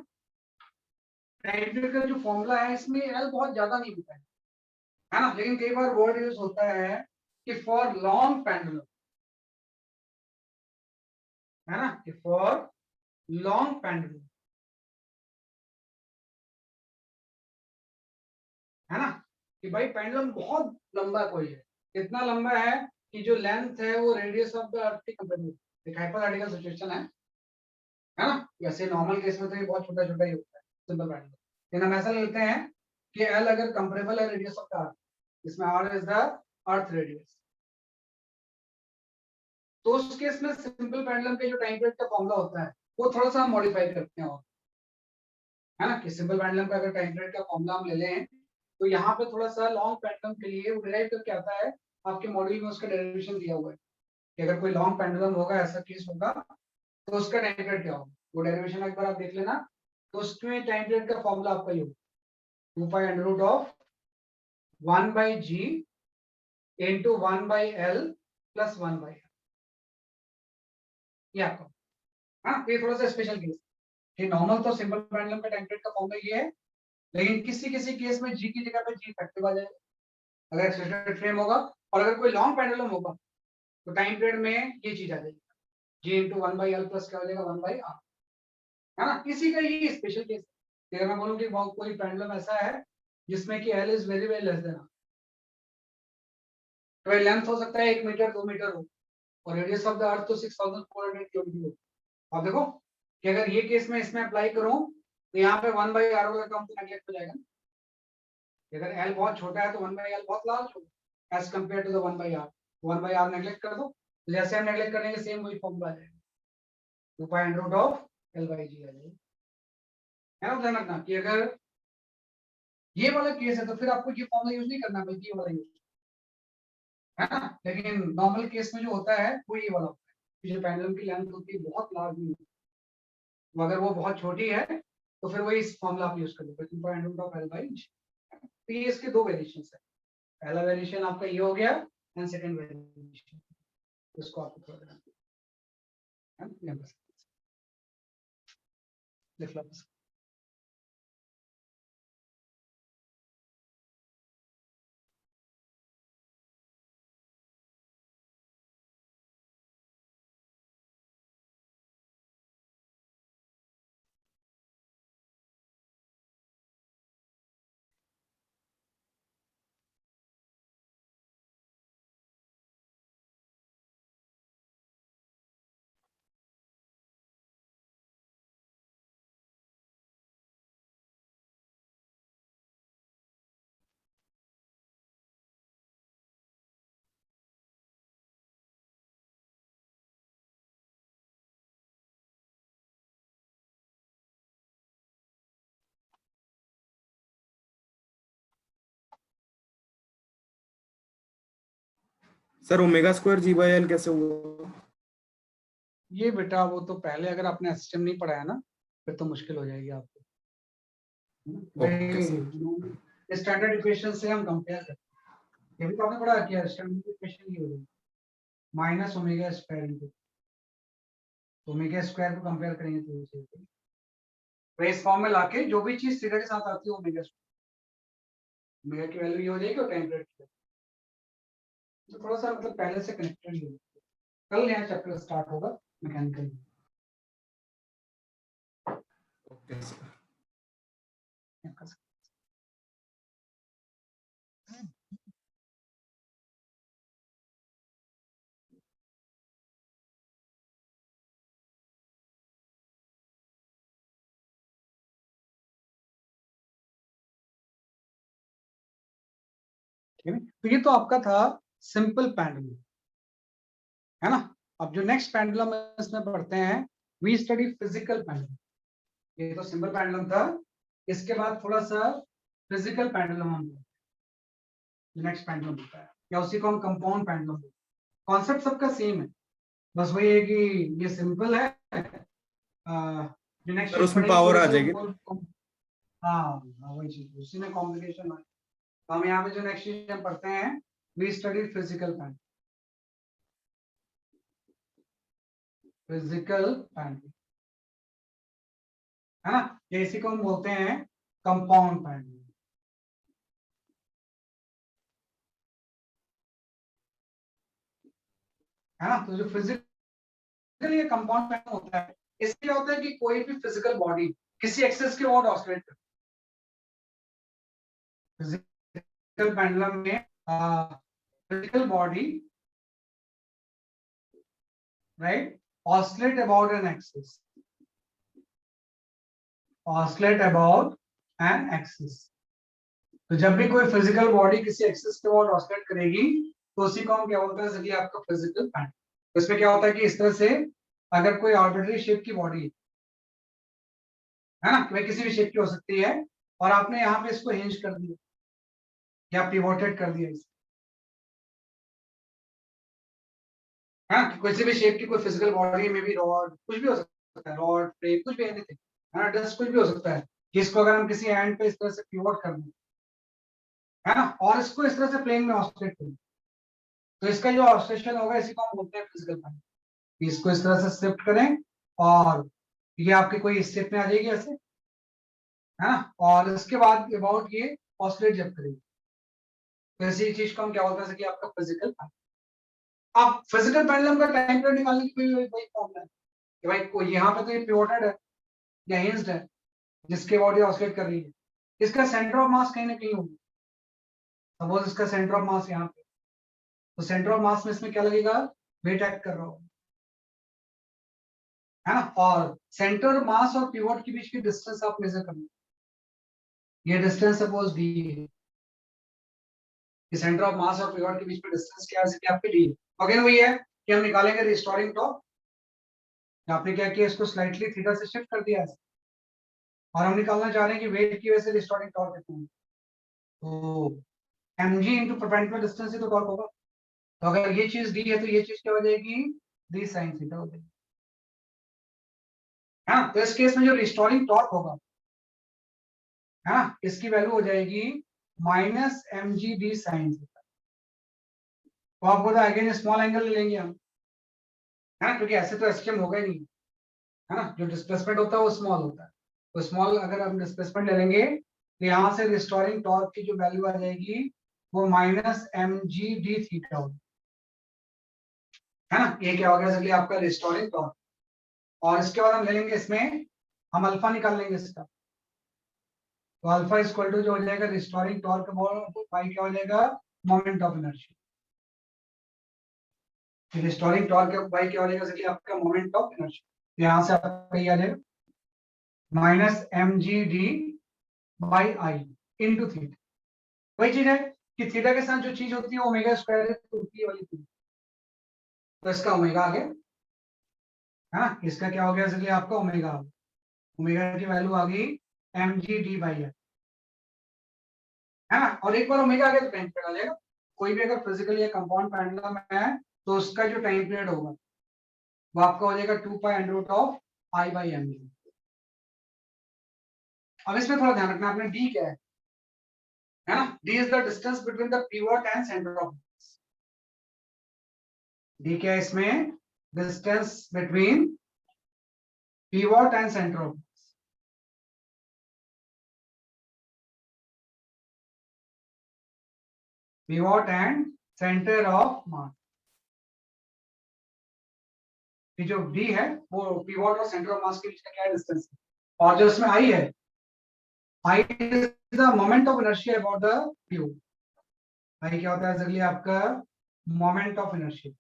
टाइम पीरियड का जो फॉर्मूला है इसमें l बहुत ज्यादा नहीं होता है ना, लेकिन कई बार वर्ड यूज होता है कि फॉर लॉन्ग पेंडुलम, है ना, कि फॉर लॉन्ग पेंडुलम, है ना, कि भाई पेंडुलम बहुत लंबा कोई है, इतना लंबा है कि जो लेंथ है वो रेडियस ऑफ द अर्थ के कंपेयर में, एक हाइपोथेटिकल सिचुएशन है ना, वैसे नॉर्मल केस में तो ये बहुत छोटा छोटा ही होता है सिंपल पेंडुलम, लेकिन हम ऐसा लेते हैं कि एल अगर कंपेरेबल है रेडियस ऑफ द अर्थ, इसमें R is the earth radius, तो उस केस में सिंपल पेंडुलम के जो टाइम पीरियड का फॉर्मूला होता है वो थोड़ा सा मॉडिफाई करते हैं, और है ना, कि सिंपल पेंडुलम का अगर टाइम पीरियड का फॉर्मूला हम ले लें तो यहाँ पे थोड़ा सा लॉन्ग पेंडुलम के लिए वो डिराइव करके आता है, आपके मॉड्यूल में उसका डेरिवेशन दिया हुआ है कि अगर कोई लॉन्ग पेंडुलम होगा ऐसा केस होगा तो उसका टाइम पीरियड क्या होगा, वो डेरिवेशन एक बार आप देख लेना, तो उसमें टाइम पीरियड का फॉर्मूला आपका ये होगा 2 pi under root of 1 by G into 1 by L plus 1 by L, ये आपका, हाँ, ये थोड़ा सा स्पेशल केस कि नॉर्मल तो सिंपल पेंडुलम का टाइम पीरियड का फॉर्मूला ये है, लेकिन किसी किसी केस में जी की जगह पे जी इफेक्टिव आ जाएगा अगर एक्सेलरेटेड फ्रेम होगा, और अगर कोई लॉन्ग पेंडुलम होगा तो टाइम पीरियड में ये चीज आ जाएगी जी इंटू 1 बाई एल प्लस क्या हो जाएगा 1 बाई आर, है ना, किसी का ये स्पेशल केस है, अगर मैं बोलूं कि कोई पेंडुलम ऐसा है जिसमें कि L is very very less than R, तो लेंथ हो सकता है 1 मीटर 2 मीटर हो और रेडियस ऑफ द अर्थ तो 6400 किलोमीटर हो, आप देखो कि अगर ये केस में इसमें अप्लाई करूं तो यहाँ पे 1 बाई आर वाला टर्म तो नेगलेक्ट हो जाएगा, अगर एल बहुत छोटा है तो 1/l बहुत लार्ज होगा as compare to the 1/r। 1/r neglect कर दो, तो जैसे हम नेग्लेक्ट करेंगे सेम वही फॉर्मूला आ जाएगा, 2 √of L/g आ जाएगा। है ना, ध्यान रखना कि अगर ये वाला केस है तो फिर आपको ये फॉर्मूला यूज नहीं करना, बल्कि ये वाला यूज, है ना। लेकिन नॉर्मल केस में जो होता है वो ये वाला होता है, जो पेंडुलम की लेंथ होती है बहुत लार्ज नहीं होती, तो अगर वो बहुत छोटी है तो फिर वही इस फॉर्मूला आप यूज कर लो, 2 √L/g। तो ये इसके दो वेरिएशन है, पहला वेरिएशन आपका ये हो गया एंड सेकंड वेरिएशन इसको आपको थोड़ा ध्यान देना है। लिख लो। सर ω²g/L कैसे हुआ? ये बेटा वो तो पहले अगर आपने सिस्टम नहीं पढ़ाया ना फिर तो मुश्किल हो जाएगी आपको। Okay sir. स्टैंडर्ड इक्वेशन से हम कंपेयर करते हैं, ये भी तो आपने पढ़ा किया, स्टैंडर्ड इक्वेशन ये हो जाएगी -ω² इनटू ω² को कंपेयर करेंगे तो इसे तो इस फॉर्म में लाके जो भी चीज थीटा के साथ आती है ओमेगा की वैल्यू ये हो जाएगी और टाइम पीरियड की, तो थोड़ा सा मतलब पहले से कनेक्टेड ही है। कल नया चैप्टर स्टार्ट होगा मैकेनिकल। Okay sir. तो ये तो आपका था सिंपल पेंडुलम, है ना। अब जो नेक्स्ट पेंडुलम इसमें पढ़ते हैं वी स्टडी फिजिकल पेंडुलम। ये तो सिंपल पेंडुलम था, इसके बाद थोड़ा सा फिजिकल पेंडुलम हम नेक्स्ट पेंडुलम होता है, या उसी को हम कंपाउंड पेंडुलम बोलते हैं। कॉन्सेप्ट सबका सेम है, बस वही है कि ये सिंपल है। जो नेक्स्ट सर उसमें पावर आ जाएगी। हाँ वही चीज, उसी में कॉम्प्लिकेशन है। तो हम यहाँ पे जो नेक्स्ट चीज हम पढ़ते हैं we study physical pendulum. Physical pendulum, है ना, ये इसी को हम बोलते हैं कंपाउंड पेंडुलम। है ना, तो जो फिजिकल ये कंपाउंड पेंडुलम होता है, इससे क्या होता है कि कोई भी फिजिकल बॉडी किसी एक्सिस के ओर ऑसिलेट करती है। फिजिकल पेंडुलम में physical body right oscillate about an axis, oscillate about an axis. तो जब भी कोई फिजिकल बॉडी किसी एक्सिस के ओर ऑसिलेट करेगी तो उसी को हम क्या बोलते हैं, जैसे आपका फिजिकल पेंडुलम। तो इसमें क्या होता है कि इस तरह से अगर कोई आर्बिट्री शेप की बॉडी है ना, वह किसी भी शेप की हो सकती है, और आपने यहाँ पे इसको हिंज कर दिया या पिवोटेड कर दिया इसे, हाँ, किसी भी शेप की कोई फिजिकल बॉडी में भी रॉड कुछ भी हो सकता है, रॉड फ्रेम कुछ भी एनीथिंग, है ना, डस्ट कुछ भी हो सकता है, कि इसको अगर हम किसी एंड पे इस तरह से पिवोट कर दें, है ना, और इसको इस तरह से प्लेन में ऑसिलेट करें, तो इसका जो ऑसिलेशन होगा इसी को हम बोलते हैं फिजिकल पेंडुलम। इसको इस तरह से शिफ्ट करें और ये आपके कोई स्टेप में आ जाएगी ऐसे, है ना, और इसके बाद अबाउट ये ऑसिलेट जब करेगी, तो ऐसी चीज को हम क्या बोलते हैं कि आपका फिजिकल पेंडुलम। आप फिजिकल पेंडुलम का टाइम पीरियड निकालने की कोई वही फॉर्मूला है कि भाई कोई यहाँ पे तो ये पिवोटेड है या हिंज्ड है जिसके बॉडी ऑसिलेट कर रही है, इसका सेंटर ऑफ मास कहीं ना कहीं होगा। सपोज इसका सेंटर ऑफ मास यहाँ पे, तो सेंटर ऑफ मास में इसमें क्या लगेगा, वेट एक्ट कर रहा होगा, है ना, और सेंटर मास और पिवोट के बीच की डिस्टेंस आप मेजर करना, ये डिस्टेंस सपोज डी है, कि सेंटर ऑफ मास और पिवट के बीच में डिस्टेंस क्या है, आपके डी। अगेन वही है कि हम निकालेंगे रिस्टोरिंग टॉर्क। आपने क्या किया, इसको स्लाइटली थीटा से शिफ्ट कर दिया है और हम निकालना चाह रहे हैं कि वेट की वजह से रिस्टोरिंग टॉर्क कितना है। तो mg इंटू परपेंडिकुलर डिस्टेंस ही तो टॉर्क होगा। तो अगर ये चीज डी है तो ये चीज क्या हो जाएगी, डी साइन थीटा हो जाएगी। हाँ, तो इस केस में जो रिस्टोरिंग टॉर्क होगा, हाँ, इसकी वैल्यू हो जाएगी minus M G D sine theta. तो आपको तो अगेन स्मॉल एंगल ले लेंगे हम, है ना, क्योंकि ऐसे तो एसटीएम होगा ही नहीं, है ना। जो डिस्प्लेसमेंट होता है वो स्मॉल होता है, तो स्मॉल अगर हम डिस्प्लेसमेंट ले लेंगे तो यहाँ से रिस्टोरिंग टॉर्क की जो वैल्यू आ जाएगी वो minus M G D theta होगी, है ना। ये क्या हो गया चलिए आपका रिस्टोरिंग टॉर्क। और इसके बाद हम ले लेंगे इसमें, हम अल्फा निकाल लेंगे इसका। तो अल्फा इक्वल टू जो हो जाएगा रिस्टोरिंग टॉर्क बाई क्या हो जाएगा, moment of inertia. Restoring torque by क्या हो जाएगा चलिए आपका मोमेंट ऑफ इनर्शिया। यहाँ से आपका ये आ जाएगा minus M G D by I into theta. वही चीज है कि थीटा के साथ जो चीज होती है ओमेगा स्क्वायर होती है वाली थीटा, तो इसका ओमेगा आ गया, हाँ, इसका क्या हो गया चलिए आपका ओमेगा आ गया। ओमेगा की वैल्यू आ गई M G D by I, है ना। और एक बार ओमेगा आ गया तो टाइम पीरियड आ जाएगा। कोई भी अगर फिजिकल या कंपाउंड पेंडुलम है तो उसका जो टाइम पीरियड होगा वो आपका हो जाएगा 2 pi under root of I by M G. अब इसमें थोड़ा ध्यान रखना आपने, डी क्या है ना, D is the distance between the pivot and centre of mass. D क्या है इसमें, distance between pivot and centre of mass. Pivot and centre of मास की जो डी है वो पिवट और सेंटर ऑफ मास के बीच का क्या है, डिस्टेंस। और जो इसमें आई है, I is the moment of inertia about the tube. I क्या होता है एक्चुअली आपका moment of inertia.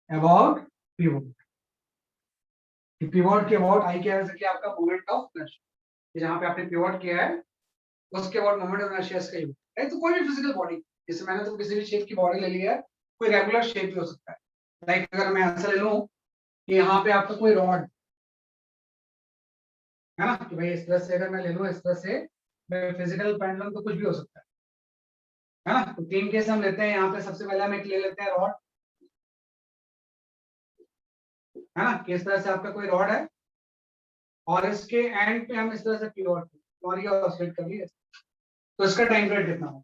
About pivot, pivot के अबाउट आई क्या है एक्चुअली आपका मोमेंट ऑफ इनर्शिया। जहां पे आपने पिवट किया है उसके अबाउट मोमेंट ऑफ इनर्शिया इसका ही है। तो कोई भी फिजिकल बॉडी, जैसे मैंने तो किसी भी शेप की बॉडी ले ली है, कोई रेगुलर शेप भी हो सकता है। लाइक अगर मैं ऐसा ले लूं कि यहाँ पे आपका कोई रॉड है ना, कि भाई इस तरह से अगर मैं ले लूं, इस तरह से फिजिकल पेंडुलम तो कुछ भी हो सकता है ना। तो तीन केस हम लेते हैं यहाँ पे। सबसे पहले हम एक ले लेते हैं रॉड, है ना, कि इस तरह से आपका कोई रॉड है और इसके एंड पे हम इस तरह से पिवट और ये ऑसिलेट कर लिया, तो इसका टाइम पीरियड कितना हो,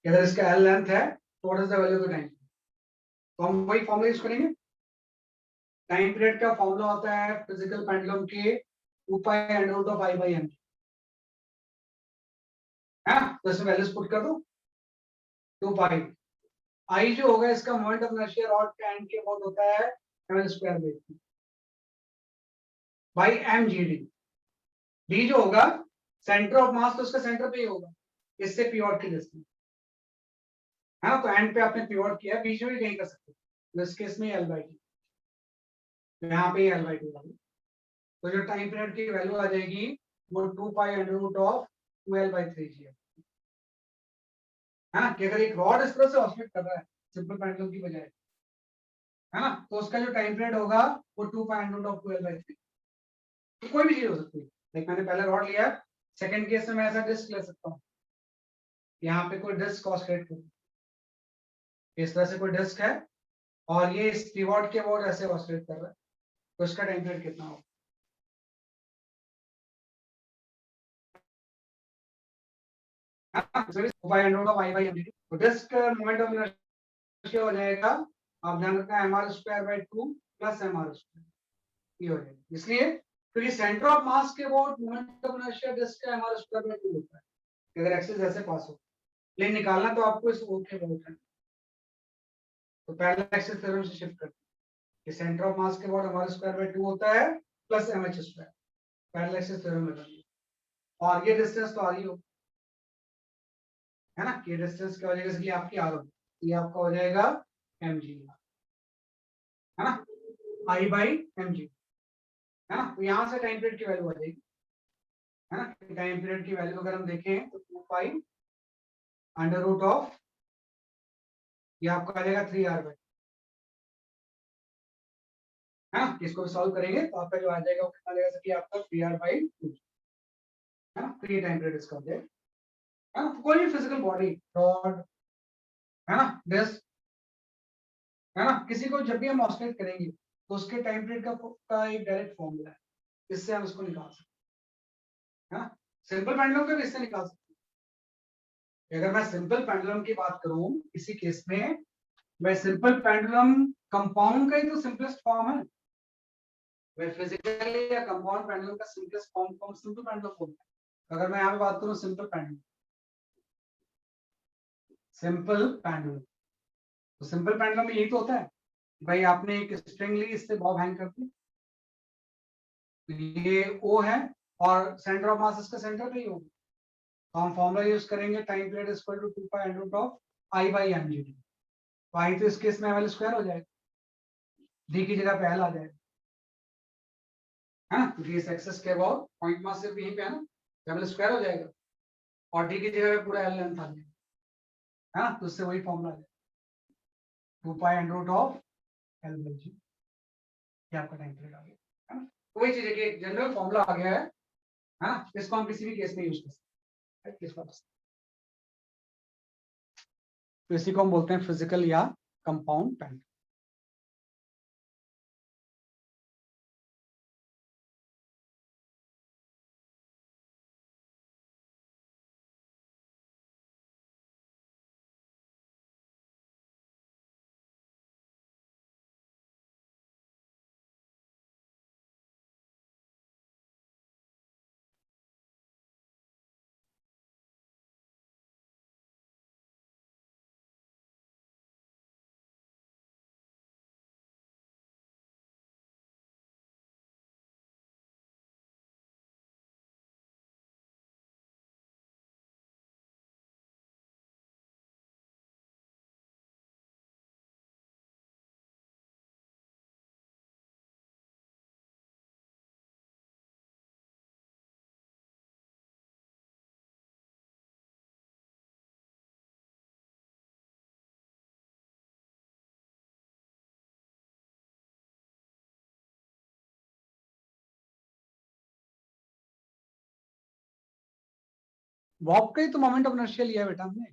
अगर इसका एल लेंथ है तो what is the value of the time. तो हम वही फॉर्मूला यूज करेंगे। टाइम पीरियड का फॉर्मूला होता है फिजिकल पेंडुलम के 2 pi under root of I by M, है ना। तो इसमें वैल्यूज पुट कर दो, 2 पाई आई जो होगा इसका मोमेंट ऑफ इनर्शिया रॉड के एंड के अबाउट होता है M square by M G D. D जो होगा सेंटर ऑफ मास, तो उसका सेंटर पे ही होगा, इससे पिवट की डिस्टेंस, है ना। तो एंड पे आपने पिवट किया, बीच में भी कहीं कर सकते हो, इस केस में एल बाई टी, यहाँ पे एल बाई टी होगी। तो जो टाइम पीरियड की वैल्यू आ जाएगी वो 2 pi under root of 12 by 3 G है ना। कि अगर एक रॉड इस तरह से ऑसिलेट कर रहा है सिंपल पेंडुलम की बजाय, है ना, तो उसका जो टाइम पीरियड होगा वो 2 pi under root of 12 by 3। तो कोई भी चीज हो सकती है। लाइक मैंने पहले रॉड लिया, सेकंड केस में मैं ऐसा डिस्क ले सकता हूँ, यहाँ पे कोई डिस्क ऑसिलेट कर, इस तरह से कोई डिस्क है और ये इस पिवट के अबाउट ऐसे ऑसिलेट कर रहा है, तो इसका टाइम पीरियड कितना होगा। तो डिस्क मोमेंट ऑफ इनर्शिया हो जाएगा, आप ध्यान रखना, M R square by 2 plus M R square, ये हो जाएगा। इसलिए क्योंकि सेंटर ऑफ मास के about moment of inertia disc का एम आर स्क्वायर बाई 2 होता है अगर एक्सिस ऐसे पास हो। लेकिन निकालना तो आपको इस ओ के अबाउट है, तो पहले एक्सिस थ्योरम से शिफ्ट करते हैं कि सेंटर ऑफ मास के about M R square by 2 होता है प्लस एम एच स्क्वायर, पहले एक्सिस थ्योरम में बनी, और ये डिस्टेंस तो आ रही हो, है ना, ये डिस्टेंस क्या हो जाएगा इसलिए आपकी आर होगी, ये आपका हो जाएगा एम जी, है ना, आई बाई एम जी, है ना। तो यहाँ से टाइम पीरियड की वैल्यू आ जाएगी, है ना। टाइम पीरियड की वैल्यू अगर हम देखें तो 2 पाई अंडर रूट ऑफ, ये आपका आ जाएगा 3r/, है ना। इसको भी सॉल्व करेंगे तो आपका जो आ जाएगा वो कितना आ जाएगा कि आपका 3r/2, है ना। तो ये टाइम पीरियड इसका हो जाएगा, है ना। तो कोई भी फिजिकल बॉडी, रॉड, है ना, डिस्क, है ना, किसी को जब भी हम ऑसिलेट करेंगे तो उसके टाइम पीरियड का एक डायरेक्ट फॉर्मूला है, इससे हम इसको निकाल सकते हैं, है ना। सिंपल पेंडुलम का भी इससे निकाल सकते हैं। अगर मैं सिंपल पेंडुलम की बात करूं इसी केस में, मैं सिंपल पेंडुलम कंपाउंड का ही तो सिंपलेस्ट फॉर्म है। मैं फिजिकल या कंपाउंड पेंडुलम का सिंपलेस्ट फॉर्म सिंपल पेंडुलम बोलते हैं। अगर मैं यहाँ पे बात करूं सिंपल पेंडुलम, तो सिंपल पेंडुलम में यही तो होता है भाई, आपने एक स्ट्रिंग ली, इससे बॉब हैंग कर दी, ये O है और सेंटर ऑफ मास इसका सेंटर पे ही होगा, तो हम फॉर्मूला यूज करेंगे time period is equal to 2 pi under root of I/mgd। तो I तो इस केस में ml स्क्वायर हो जाएगा, d की जगह पे L आ जाएगा, है ना, क्योंकि इस एक्सिस के अबाउट पॉइंट मास सिर्फ यहीं पे है ना, ml स्क्वायर हो जाएगा और d की जगह पे पूरा L लेंथ आ जाएगा, है ना। तो उससे वही फॉर्मूला आ जाएगा 2 pi under root of L/g, ये आपका टाइम पीरियड आ गया, है ना। तो वही चीज है कि एक जनरल फॉर्मूला आ गया है ना, इसको हम किसी भी केस में यूज कर सकते हैं, किस बात से। तो इसी को हम बोलते हैं फिजिकल या कंपाउंड पेंडुलम। बॉब का ही तो मोमेंट ऑफ इनर्शिया लिया है बेटा हमने,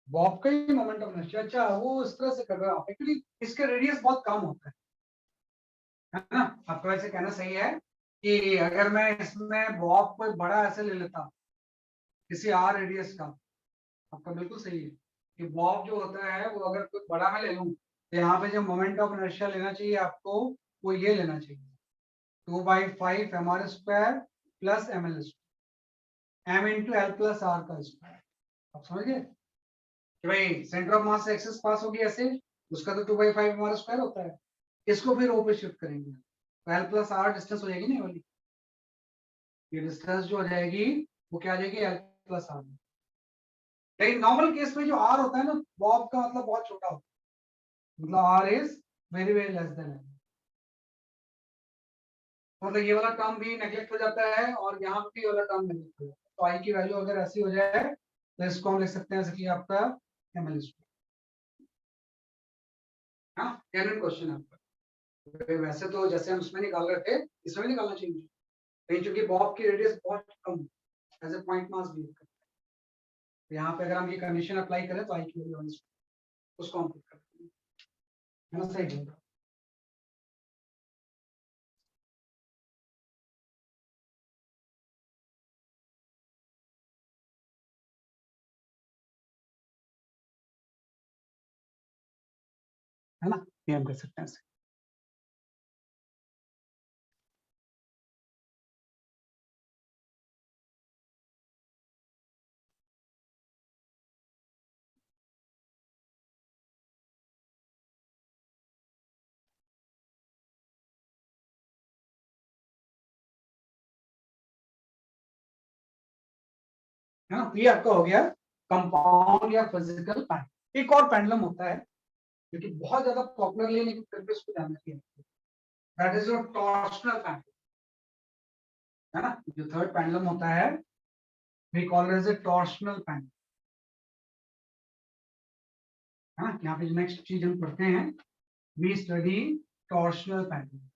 बॉब का ही मोमेंट ऑफ इनर्शिया। अच्छा, वो इस तरह से कर रहे हो आप, एक्चुअली इसका रेडियस बहुत कम होता है ना। आपका वैसे कहना सही है कि अगर मैं इसमें बॉब कोई बड़ा ऐसे ले लेता किसी r रेडियस का, आपका बिल्कुल सही है कि बॉब जो होता है वो अगर कोई बड़ा मैं ले लूं तो यहाँ पे जो मोमेंट ऑफ इनर्शिया लेना चाहिए आपको, वो ये लेना चाहिए 2/5 mr² plus ml m into L plus R का स्क्वायर। आप समझ गए कि भाई सेंटर ऑफ मास से एक्सिस पास होगी ऐसे, उसका तो 2/5 हमारा स्क्वायर होता है, इसको फिर ओ पे शिफ्ट करेंगे तो एल प्लस आर डिस्टेंस हो जाएगी ना वाली, ये डिस्टेंस जो हो जाएगी वो क्या आ जाएगी एल प्लस आर। लेकिन नॉर्मल केस में जो आर होता है ना, बॉब का मतलब बहुत छोटा होता है, मतलब R is very very less than L, मतलब ये वाला टर्म भी नेग्लेक्ट हो जाता है और यहाँ पे वाला टर्म नेग्लेक्ट हो जाता है। तो आई की वैल्यू अगर ऐसी हो जाए तो इसको हम लिख सकते हैं जैसे कि आपका ml स्क्वायर। हाँ, जेन्युइन क्वेश्चन है आपका। वैसे तो जैसे हम उसमें निकाल रहे थे इसमें भी निकालना चाहिए, लेकिन चूंकि बॉब की रेडियस बहुत कम एज ए पॉइंट मास भी करता है, तो यहाँ पे अगर हम ये कंडीशन अप्लाई करें तो आई की वैल्यू उसको हम पुट करते हैं, है ना, सही बोल रहा हूं। है ना, ये हम कर सकते हैं ऐसे। है ना, तो ये आपका हो गया कंपाउंड या फिजिकल पेंडुलम। एक और पेंडुलम होता है जो कि बहुत ज्यादा पॉपुलर है लेकिन फिर भी उसको जानना चाहिए, that is your torsional pendulum, है ना। जो थर्ड पेंडुलम होता है we call it as a torsional pendulum, है ना। यहाँ पे जो नेक्स्ट चीज हम पढ़ते हैं, वी स्टडी टॉर्शनल पेंडुलम।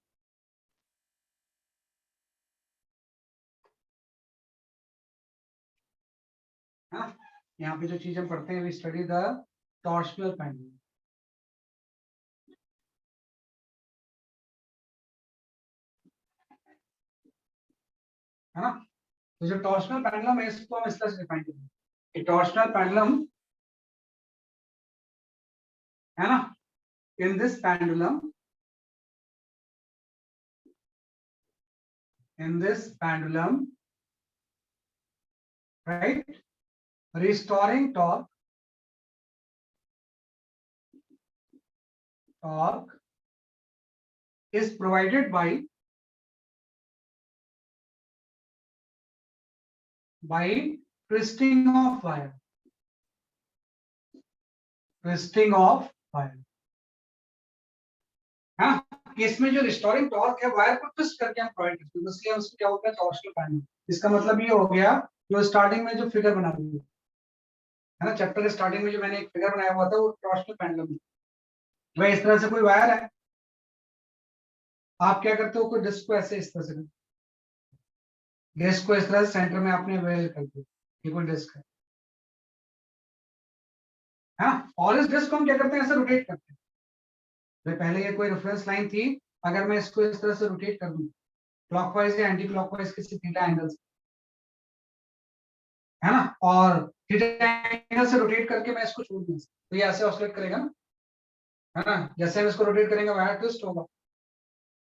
हाँ, यहाँ पे जो चीज हम पढ़ते हैं, we study the torsional pendulum. है ना। तो जो टॉर्शनल पेंडुलम है इसको हम इस तरह से डिफाइन करेंगे, टॉर्शनल पेंडुलम, है ना, in this pendulum, right, restoring torque is provided by twisting of wire, हाँ, इसमें जो रिस्टोरिंग टॉर्क है वायर को ट्विस्ट करके हम प्रोवाइड करते हैं, इसलिए उसको क्या होता है टॉर्शनल पेंडुलम। इसका मतलब ये हो गया जो स्टार्टिंग में जो फिगर बना हुआ है ना, चैप्टर के स्टार्टिंग में जो मैंने एक फिगर बनाया हुआ था वो टॉर्शनल पेंडुलम है। वह इस तरह से कोई वायर है, आप क्या करते हो, कोई डिस्क को ऐसे इस तरह से, डिस्क को इस तरह से सेंटर में आपने वेल कर दिया, ये कोई डिस्क है, हाँ, और इस डिस्क को हम क्या करते हैं, ऐसे रोटेट करते हैं। तो पहले ये कोई रेफरेंस लाइन थी, अगर मैं इसको इस तरह से रोटेट कर दूं क्लॉकवाइज या एंटी क्लॉकवाइज किसी थीटा एंगल से, है ना, और थीटा एंगल से रोटेट करके मैं इसको छोड़ दूं तो ये ऐसे ऑसिलेट करेगा ना, है ना। जैसे हम इसको रोटेट करेंगे वायर ट्विस्ट होगा,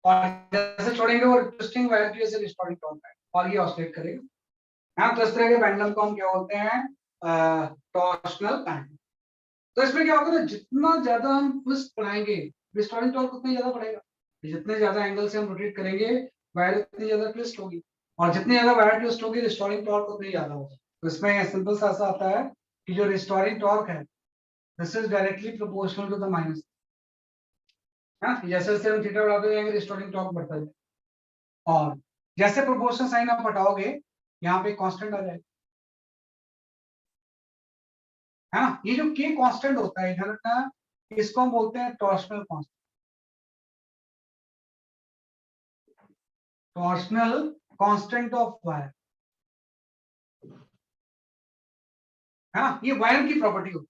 और जैसे छोड़ेंगे वो ट्विस्टिंग वायर की वजह से रिस्टोरिंग टॉर्क है और ये ऑसिलेट करेगा। हाँ, तो इस तरह के पेंडुलम को हम क्या बोलते हैं, टॉर्शनल पेंडुलम। तो इसमें क्या होगा ना, जितना ज्यादा हम ट्विस्ट बढ़ाएंगे रिस्टोरिंग टॉर्क उतना ज्यादा बढ़ेगा, जितने ज्यादा एंगल से हम रोटेट करेंगे वायर उतनी ज्यादा ट्विस्ट होगी, और जितनी ज्यादा वायर ट्विस्ट होगी रिस्टोरिंग टॉर्क उतनी ज्यादा होगा। तो इसमें सिंपल सा ऐसा आता है कि जो रिस्टोरिंग टॉर्क है this is directly proportional to the minus, हाँ, जैसे जैसे हम थीटा बढ़ाते जाएंगे रिस्टोरिंग टॉर्क बढ़ता जाएगा, और जैसे प्रोपोर्शनल साइन आप हटाओगे यहाँ पे कांस्टेंट आ जाएगा, है ना। ये जो के कांस्टेंट होता है इधर का, इसको हम बोलते हैं torsional constant, torsional constant of wire, है ना। ये वायर की प्रॉपर्टी होती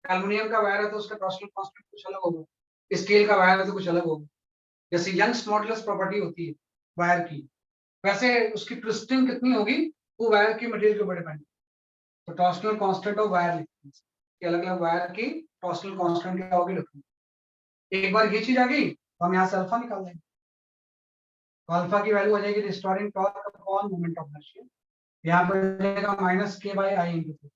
है, एल्युमिनियम का वायर है तो उसका टॉर्शनल कांस्टेंट कुछ अलग होगा, स्टील का वायर है तो कुछ अलग होगा। जैसे यंग्स मॉडुलस प्रॉपर्टी होती है वायर की, वैसे उसकी ट्विस्टिंग कितनी होगी वो वायर की मटेरियल के ऊपर डिपेंड। तो टॉर्शनल कांस्टेंट ऑफ वायर लिखते हैं, अलग अलग वायर की टॉर्शनल कांस्टेंट क्या होगी लिखते हैं। एक बार ये चीज आ गई तो हम यहाँ से अल्फा निकाल देंगे, तो अल्फा की वैल्यू हो जाएगी restoring torque upon moment of inertia, यहाँ पर हो जाएगा माइनस के बाई आई इंटू,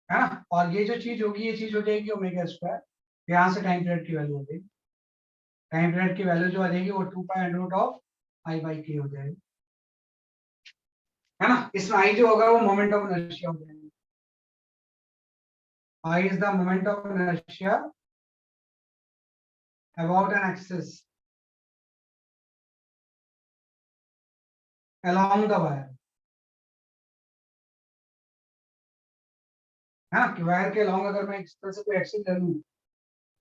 है ना। और ये जो चीज होगी ये चीज हो जाएगी ओमेगा स्क्वायर, यहाँ से टाइम पीरियड की वैल्यू हो जाएगी, टाइम पीरियड की वैल्यू जो आ जाएगी वो 2 pi under root of I by K हो जाएगी, है ना। इसमें आई जो होगा वो मोमेंट ऑफ इनर्शिया हो जाएगा, I is the moment of inertia about an axis along the wire, है ना। कि वायर के along अगर मैं इस तरह से कोई एक्सिस ले लूं,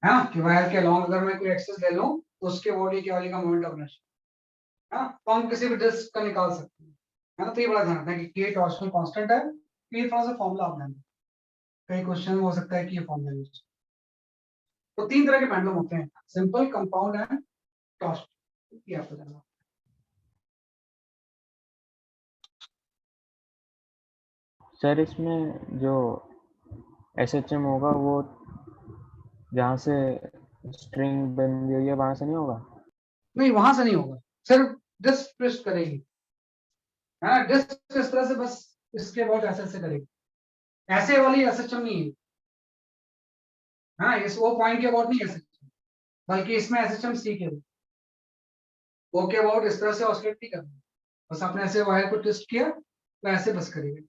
है ना, कि वायर के along अगर मैं कोई एक्सिस ले लूं तो उसके बॉडी क्या हो जाएगा मोमेंट ऑफ इनर्शिया, है ना। तो हम किसी भी डिस्क का निकाल सकते हैं, है ना। तो ये बड़ा ध्यान रखना है कि के टॉर्शनल कांस्टेंट है, ये थोड़ा सा फॉर्मूला आप ध्यान, कई क्वेश्चन हो सकता है कि ये फॉर्मूला यूज। तो 3 तरह के पेंडुलम होते हैं, सिंपल, कंपाउंड एंड टॉर्शनल, ये आपको जानना। सर इसमें जो SHM होगा वो जहाँ से स्ट्रिंग बनी हुई है वहां से नहीं होगा? नहीं, वहां से नहीं होगा, सिर्फ डिस्क ट्विस्ट करेगी, है ना। डिस्क इस तरह से बस इसके बहुत ऐसे करेगी, ऐसे वाली एसएचएम नहीं है, हाँ, इस वो पॉइंट के अबाउट नहीं एसएचएम, बल्कि इसमें एसएचएम सी के वो के अबाउट इस तरह से ऑसिलेट नहीं करना, बस आपने ऐसे वायर को ट्विस्ट किया तो ऐसे बस करेगी,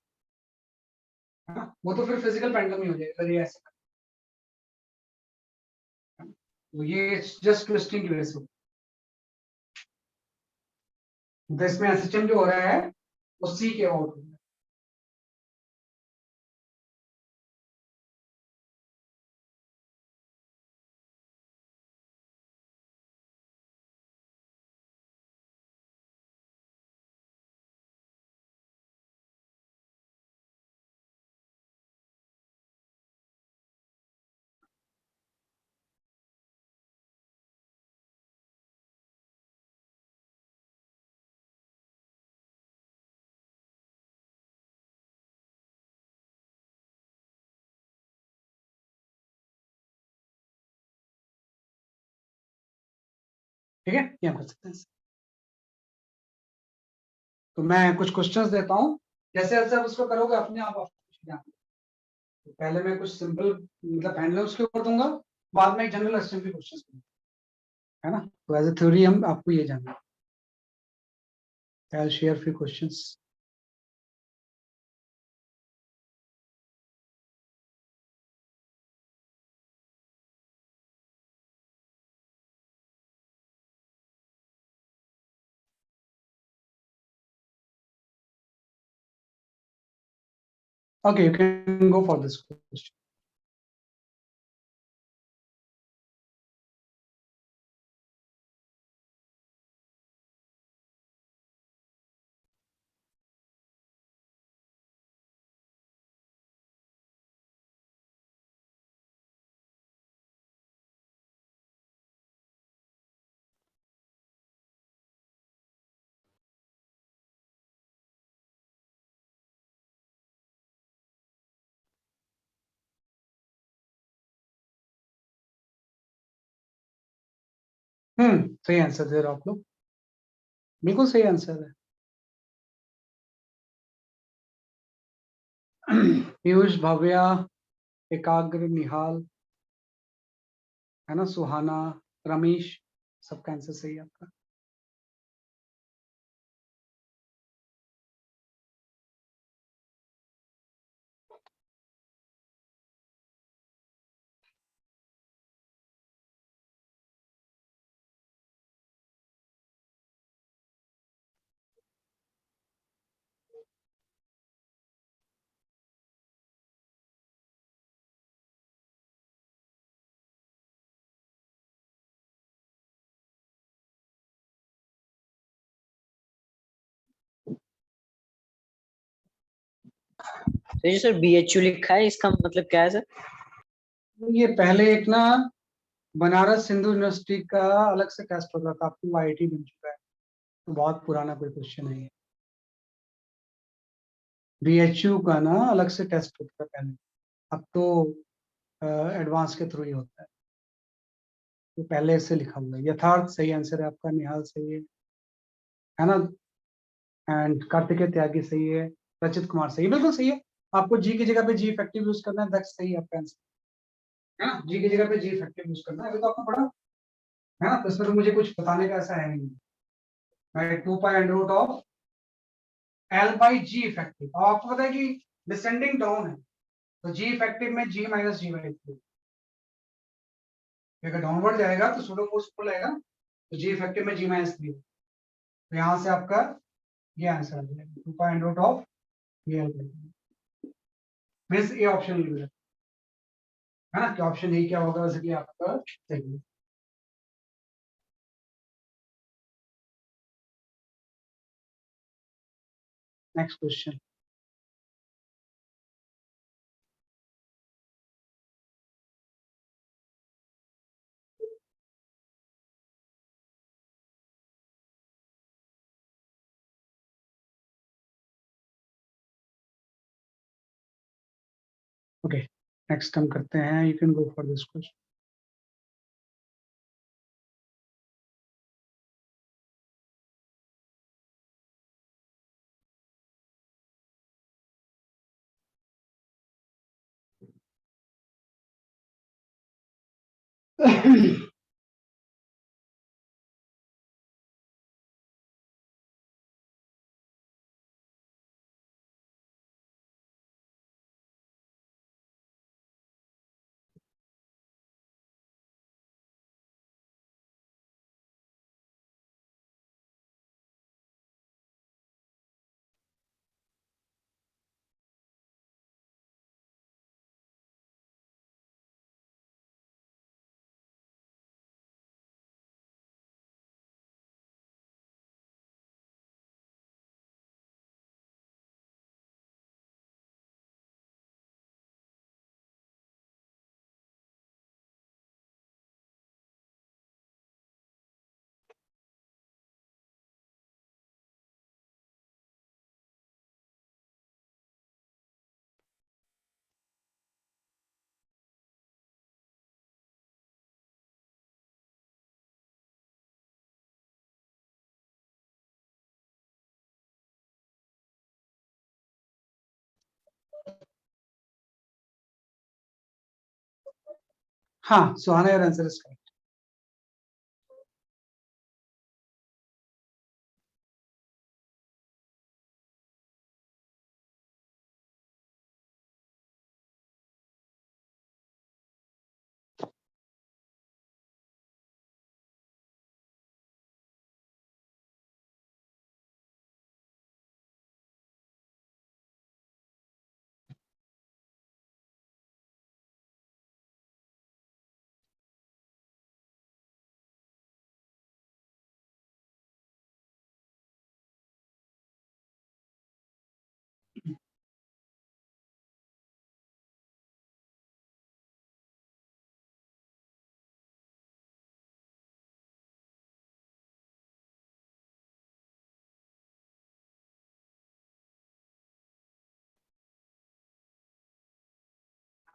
हाँ, वो तो फिर फिजिकल पेंडुलम ही हो जाएगा ये ऐसे। तो ये जस्ट ट्विस्टिंग की वजह से, तो इसमें एसएचएम जो हो रहा है वो सी के अबाउट हो रहा है। ठीक है, ये हम कर सकते हैं। तो मैं कुछ क्वेश्चंस देता हूँ, जैसे जैसे आप उसको करोगे अपने आप आपको कुछ ध्यान। तो पहले मैं कुछ सिंपल मतलब हैंडल्स के ऊपर दूंगा, बाद में एक जनरल असेंबली क्वेश्चंस दूंगा, है ना। तो एज ए थ्योरी हम आपको ये जानना है। I share few questions. Okay, you can go for this question. सही आंसर दे रहे हो आप लोग, बिल्कुल सही आंसर है। पीयूष, भव्या, एकाग्र, निहाल, है ना, सुहाना, रमेश, सबका आंसर सही है आपका। तो ये सर BHU लिखा है, इसका मतलब क्या है सर? ये पहले एक ना बनारस हिंदू यूनिवर्सिटी का अलग से टेस्ट होता था, आपको आईआईटी बन चुका है, तो बहुत पुराना कोई क्वेश्चन है ये। बीएचयू का ना अलग से टेस्ट होता था पहले, अब तो एडवांस के थ्रू ही होता है। तो पहले से लिखा हुआ है। यथार्थ सही आंसर है आपका, निहाल सही है ना, एंड कार्तिकेय त्यागी सही है, रचित कुमार सही है, बिल्कुल सही है। आपको जी की जगह पे जी इफेक्टिव यूज करना है, दक्ष सही है आपका आंसर, है ना। जी की जगह पे जी इफेक्टिव यूज करना है, अभी तो आपको पढ़ा है ना, तो इसमें तो मुझे कुछ बताने का ऐसा है नहीं। मैं 2 pi under root of L by G effective, और आपको पता है कि डिसेंडिंग डाउन है, तो जी इफेक्टिव में जी माइनस जी बाई 3, अगर डाउनवर्ड जाएगा तो सूडो फोर्स ऊपर आएगा, तो जी इफेक्टिव में जी माइनस 3, तो यहाँ से आपका ये आंसर आ जाएगा 2 पाई अंडर रूट ऑफ ये मीन्स ए ऑप्शन है ना, कि ऑप्शन ए क्या होगा वैसे कि आपका सही है। Next question. ओके, नेक्स्ट हम करते हैं, you can go for this question. हाँ, सुहाना, योर आंसर इज करेक्ट.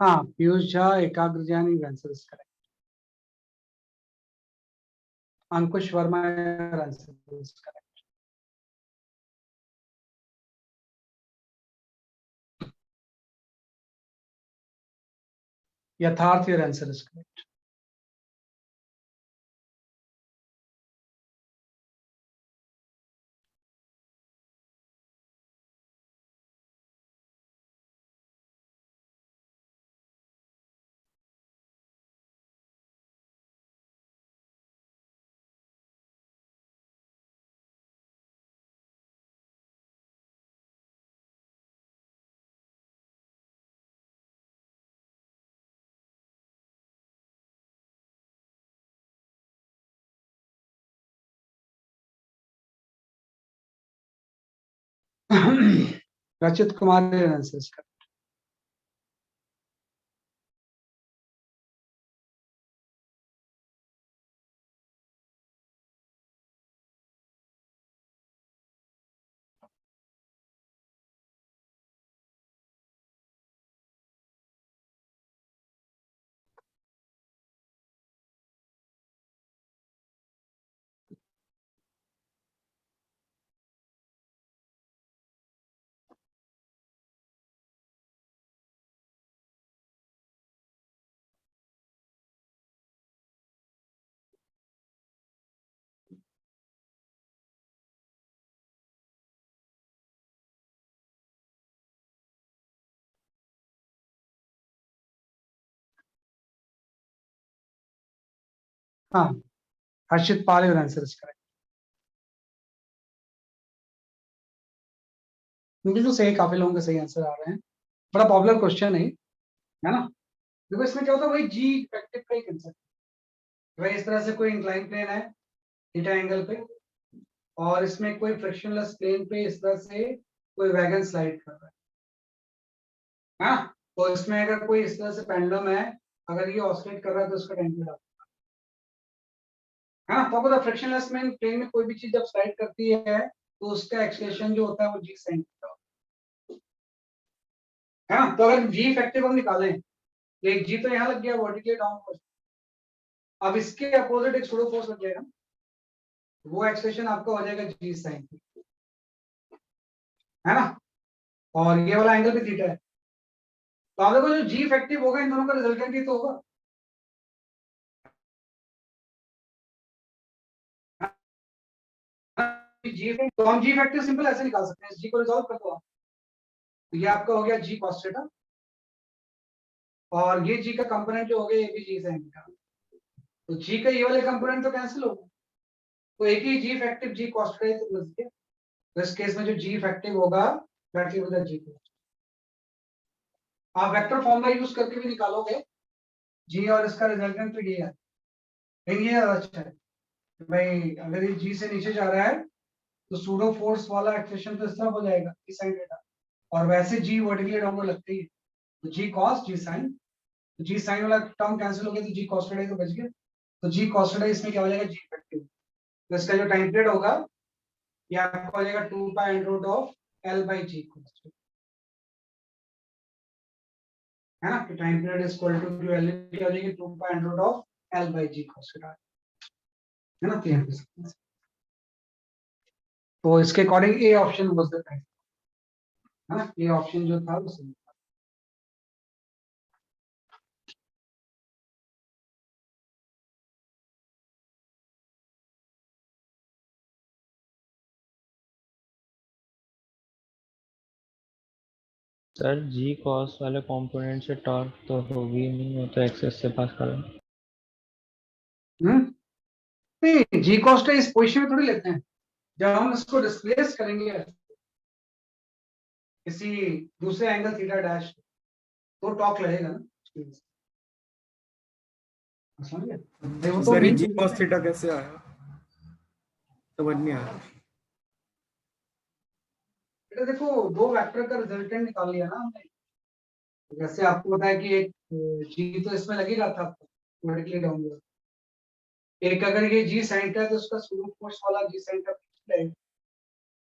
हाँ, पीयूष झा, एकाग्र Jain, your answer is correct. Ankush Verma, your answer is correct. यथार्थ, योर आंसर इज करेक्ट. रचित Kumar, your answer is correct. हाँ, हर्षित पाल, योर आंसर इज करेक्ट. बिल्कुल सही, काफी लोगों के सही आंसर आ रहे हैं. बड़ा पॉपुलर क्वेश्चन है ना. देखो इसमें क्या होता है, भाई जी इफेक्टिव का ही कंसेप्ट. भाई इस तरह से कोई इंक्लाइन प्लेन है थीटा एंगल पे, और इसमें कोई फ्रिक्शनलेस प्लेन पे इस तरह से कोई वैगन स्लाइड कर रहा है. हाँ, तो इसमें अगर कोई इस तरह से पेंडुलम है, अगर ये ऑसिलेट कर रहा है तो उसका टेंपरेचर है ना. तो आपको फ्रिक्शनलेस प्लेन में कोई भी चीज जब स्लाइड करती है तो उसका एक्सेलरेशन जो होता है वो जी साइन थीटा है ना. तो अगर जी इफेक्टिव हम निकालें, एक जी तो यहाँ लग गया वर्टिकली डाउन, अब इसके अपोजिट एक सूडो फोर्स लग जाएगा, वो एक्सप्रेशन आपका हो जाएगा जी साइन, है ना. और ये वाला एंगल भी थीटा है. तो आप देखो जो जी इफेक्टिव होगा इन दोनों का रिजल्टेंट ही तो होगा. जी, तो हम जी इफेक्टिव सिंपल ऐसे निकाल सकते हैं, जी को रिजॉल्व कर दो आप. तो ये आपका हो गया जी कॉस थीटा, और ये जी का कंपोनेंट जो हो गया ये भी जी साइन थीटा. तो जी का ये वाले कंपोनेंट तो कैंसिल हो गए, तो एक ही जी इफेक्टिव जी कॉस थीटा तो बच गया. तो इस केस में जो जी इफेक्टिव होगा दैट विल बी द जी. आप वेक्टर फॉर्मूला यूज करके भी निकालोगे जी, और इसका रिजल्टेंट तो ये है. लेकिन ये अच्छा है भाई, अगर ये जी से नीचे जा रहा है तो सूडो फोर्स वाला एक्सप्रेशन तो इस तरफ हो जाएगा जी साइन थीटा, और वैसे जी वर्टिकली डाउन को लगते ही है, तो जी कॉस जी साइन, तो जी साइन वाला टर्म कैंसिल हो गया, तो जी कॉस थीटा तो बच गया. तो जी कॉस थीटा इसमें क्या हो जाएगा जी इफेक्टिव. तो इसका जो टाइम पीरियड होगा ये आपका हो जाएगा 2 pi under root of L by G cos theta, है ना. तो time period is equal to L क्या हो जाएगी 2 pi under root of L by G cos theta, है ना. तो इसके according A option was the right, है ना. ए ऑप्शन जो था वो सही. सर जी कॉस वाले कंपोनेंट से टॉर्क तो होगी नहीं, वो तो एक्सेस से पास कर रहा हम्म नहीं, जी कॉस्ट इस पोजीशन में थोड़ी लेते हैं। जब हम इसको डिस्प्लेस करेंगे किसी दूसरे एंगल थीटा डैश तो टॉक लगेगा ना। समझे? वो तो सर ये mean जी position कॉस है। थीटा कैसे आया, समझ नहीं आया। बेटा देखो, दो वेक्टर का रिजल्टेंट निकाल लिया ना हमने। जैसे आपको पता है कि एक जी तो इसमें लगेगा था वर्टिकली डाउनवर्ड। एक अगर ये जी साइन है तो उसका शुरू फोर्स वाला जी साइन का लगेगा।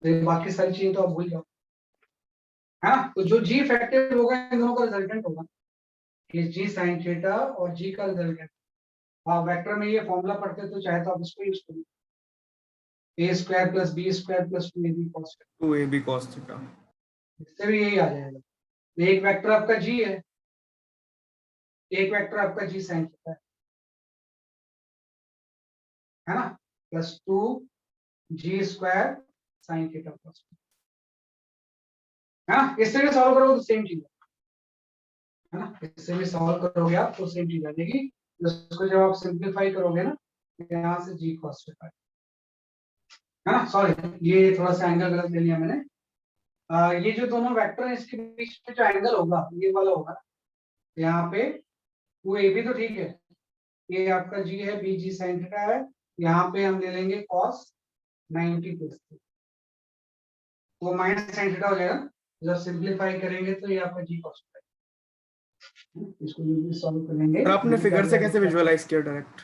तो ये बाकी सारी चीजें तो आप भूल जाओ। हाँ, तो जो जी इफेक्टिव होगा इन दोनों का रिजल्टेंट होगा, ये जी साइन थीटा और जी का रिजल्टेंट। आप वेक्टर में ये फॉर्मूला पढ़ते तो चाहे तो आप इसको यूज करो, A square plus B square plus 2ab cos theta. 2ab cos theta. इससे भी यही आ जाएगा। एक वेक्टर आपका जी है, एक वेक्टर आपका जी साइन थीटा है ना, plus 2g square sine theta plus, है ना। इससे भी सॉल्व करोगे तो सेम चीज है ना, इससे भी सॉल्व करोगे आप तो सेम चीज आ जाएगी। इसको जब आप सिंप्लीफाई करोगे ना, यहाँ से जी cos थीटा है ना। सॉरी, ये थोड़ा सा एंगल गलत ले लिया मैंने। ये जो दोनों वेक्टर है इसके बीच में जो एंगल होगा ये वाला होगा यहाँ पे। वो ए भी तो ठीक है, ये आपका जी है, बी जी साइन थीटा है। यहाँ पे हम ले लेंगे cos 90 प्लस, तो माइनस साइन थीटा हो जाएगा। जब सिंप्लीफाई करेंगे तो ये आपका जी cos थीटा है। इसको भी सॉल्व करेंगे सर आपने ये भी आ फिगर से जाएगा कैसे क्या? विजुअलाइज किया डायरेक्ट?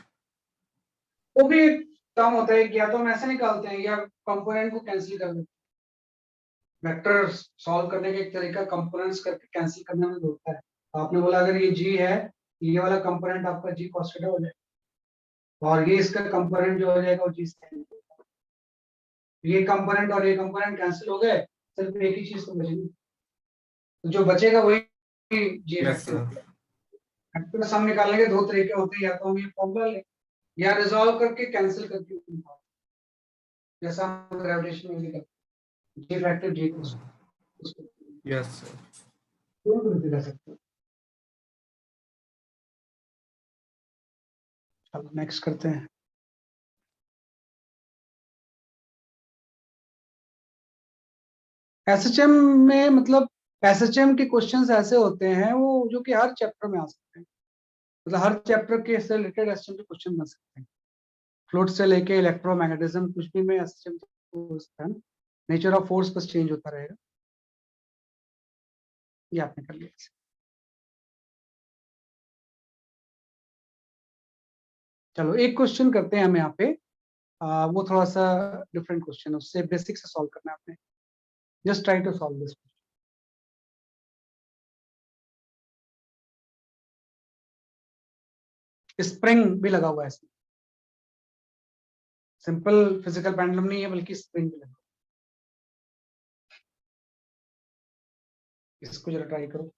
वो भी एक काम होता है कि या तो हम ऐसे निकालते हैं या कंपोनेंट को कैंसिल कर देते हैं। वेक्टर सॉल्व करने का एक तरीका कंपोनेंट्स करके कैंसिल करने में होता है। आपने बोला अगर ये जी है, ये वाला कंपोनेंट आपका जी cos थीटा हो जाएगा और ये इसका कंपोनेंट जो हो जाएगा वो जी sin थीटा। ये कंपोनेंट और ये कंपोनेंट कैंसिल हो गए, सिर्फ एक ही चीज तो बचेगी, तो जो बचेगा वही जी यस फैक्टर। सर। फैक्टर सम निकालने के दो तरीके होते हैं, या तो हम ये फॉर्मूला लें या रिजॉल्व करके कैंसिल करके निकालें। जैसा हम ग्रेविटेशन में निकालते हैं जी फैक्टर जी cos उसको यस सर। दोनों तरीके कर सकते हैं। चलो नेक्स्ट करते हैं। एसएचएम में मतलब एसएचएम के क्वेश्चंस ऐसे होते हैं वो जो कि हर चैप्टर में आ सकते हैं। मतलब हर चैप्टर के से रिलेटेड एसएचएम के क्वेश्चन बन सकते हैं। फ्लूइड से लेके इलेक्ट्रोमैग्नेटिज्म कुछ भी में एसएचएम हो सकता है ना। नेचर ऑफ फोर्स बस चेंज होता रहेगा। ये आपने कर लिया। चलो एक क्वेश्चन करते हैं हम यहाँ पे। वो थोड़ा सा डिफरेंट क्वेश्चन है, उससे बेसिक से सॉल्व करना है आपने। Just try to solve this. Spring भी लगा हुआ है इसमें, सिंपल फिजिकल पेंडुलम नहीं है बल्कि स्प्रिंग भी लगा। इसको जरा ट्राई करो।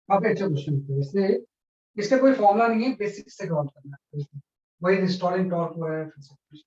काफी अच्छा क्वेश्चन है। इसलिए इसका कोई फॉर्मूला नहीं है, बेसिक से सॉल्व करना है। वही रिस्टोरिंग टॉर्क हुआ है फिर सब कुछ।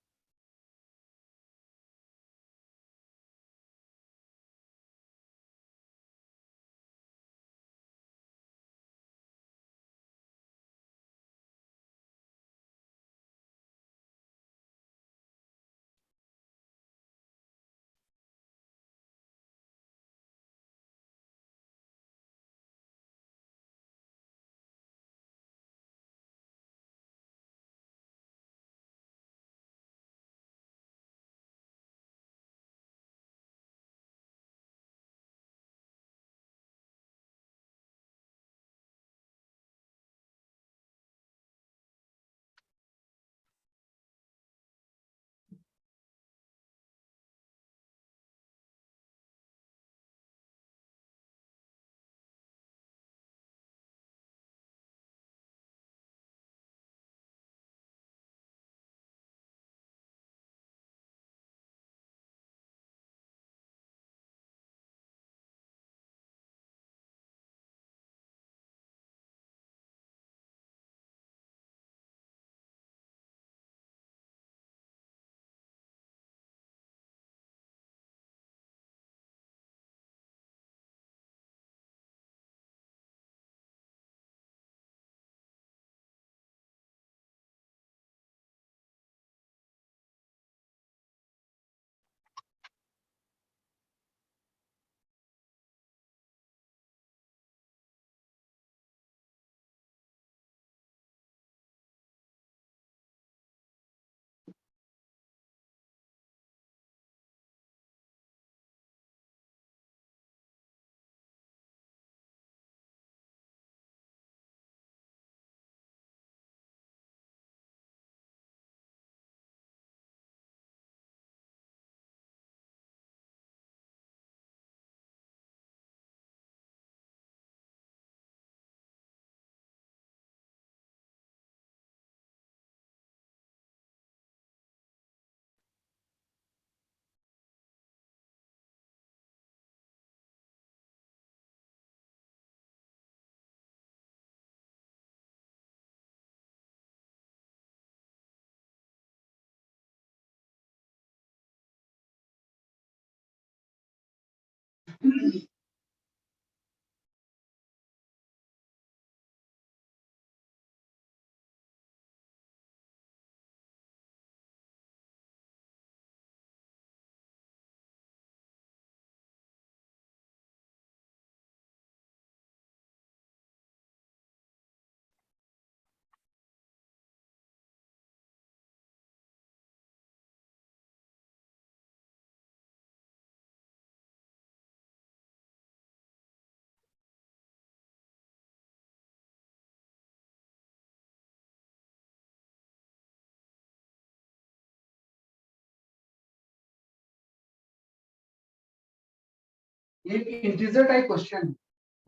ये इंटीजर टाइप क्वेश्चन है,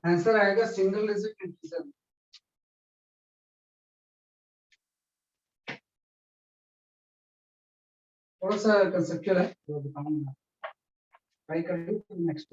आंसर आएगा सिंगल डिजिट इंटीजर। थोड़ा सा कंसेप्चुअल है तो बताऊंगा, ट्राई करिए next.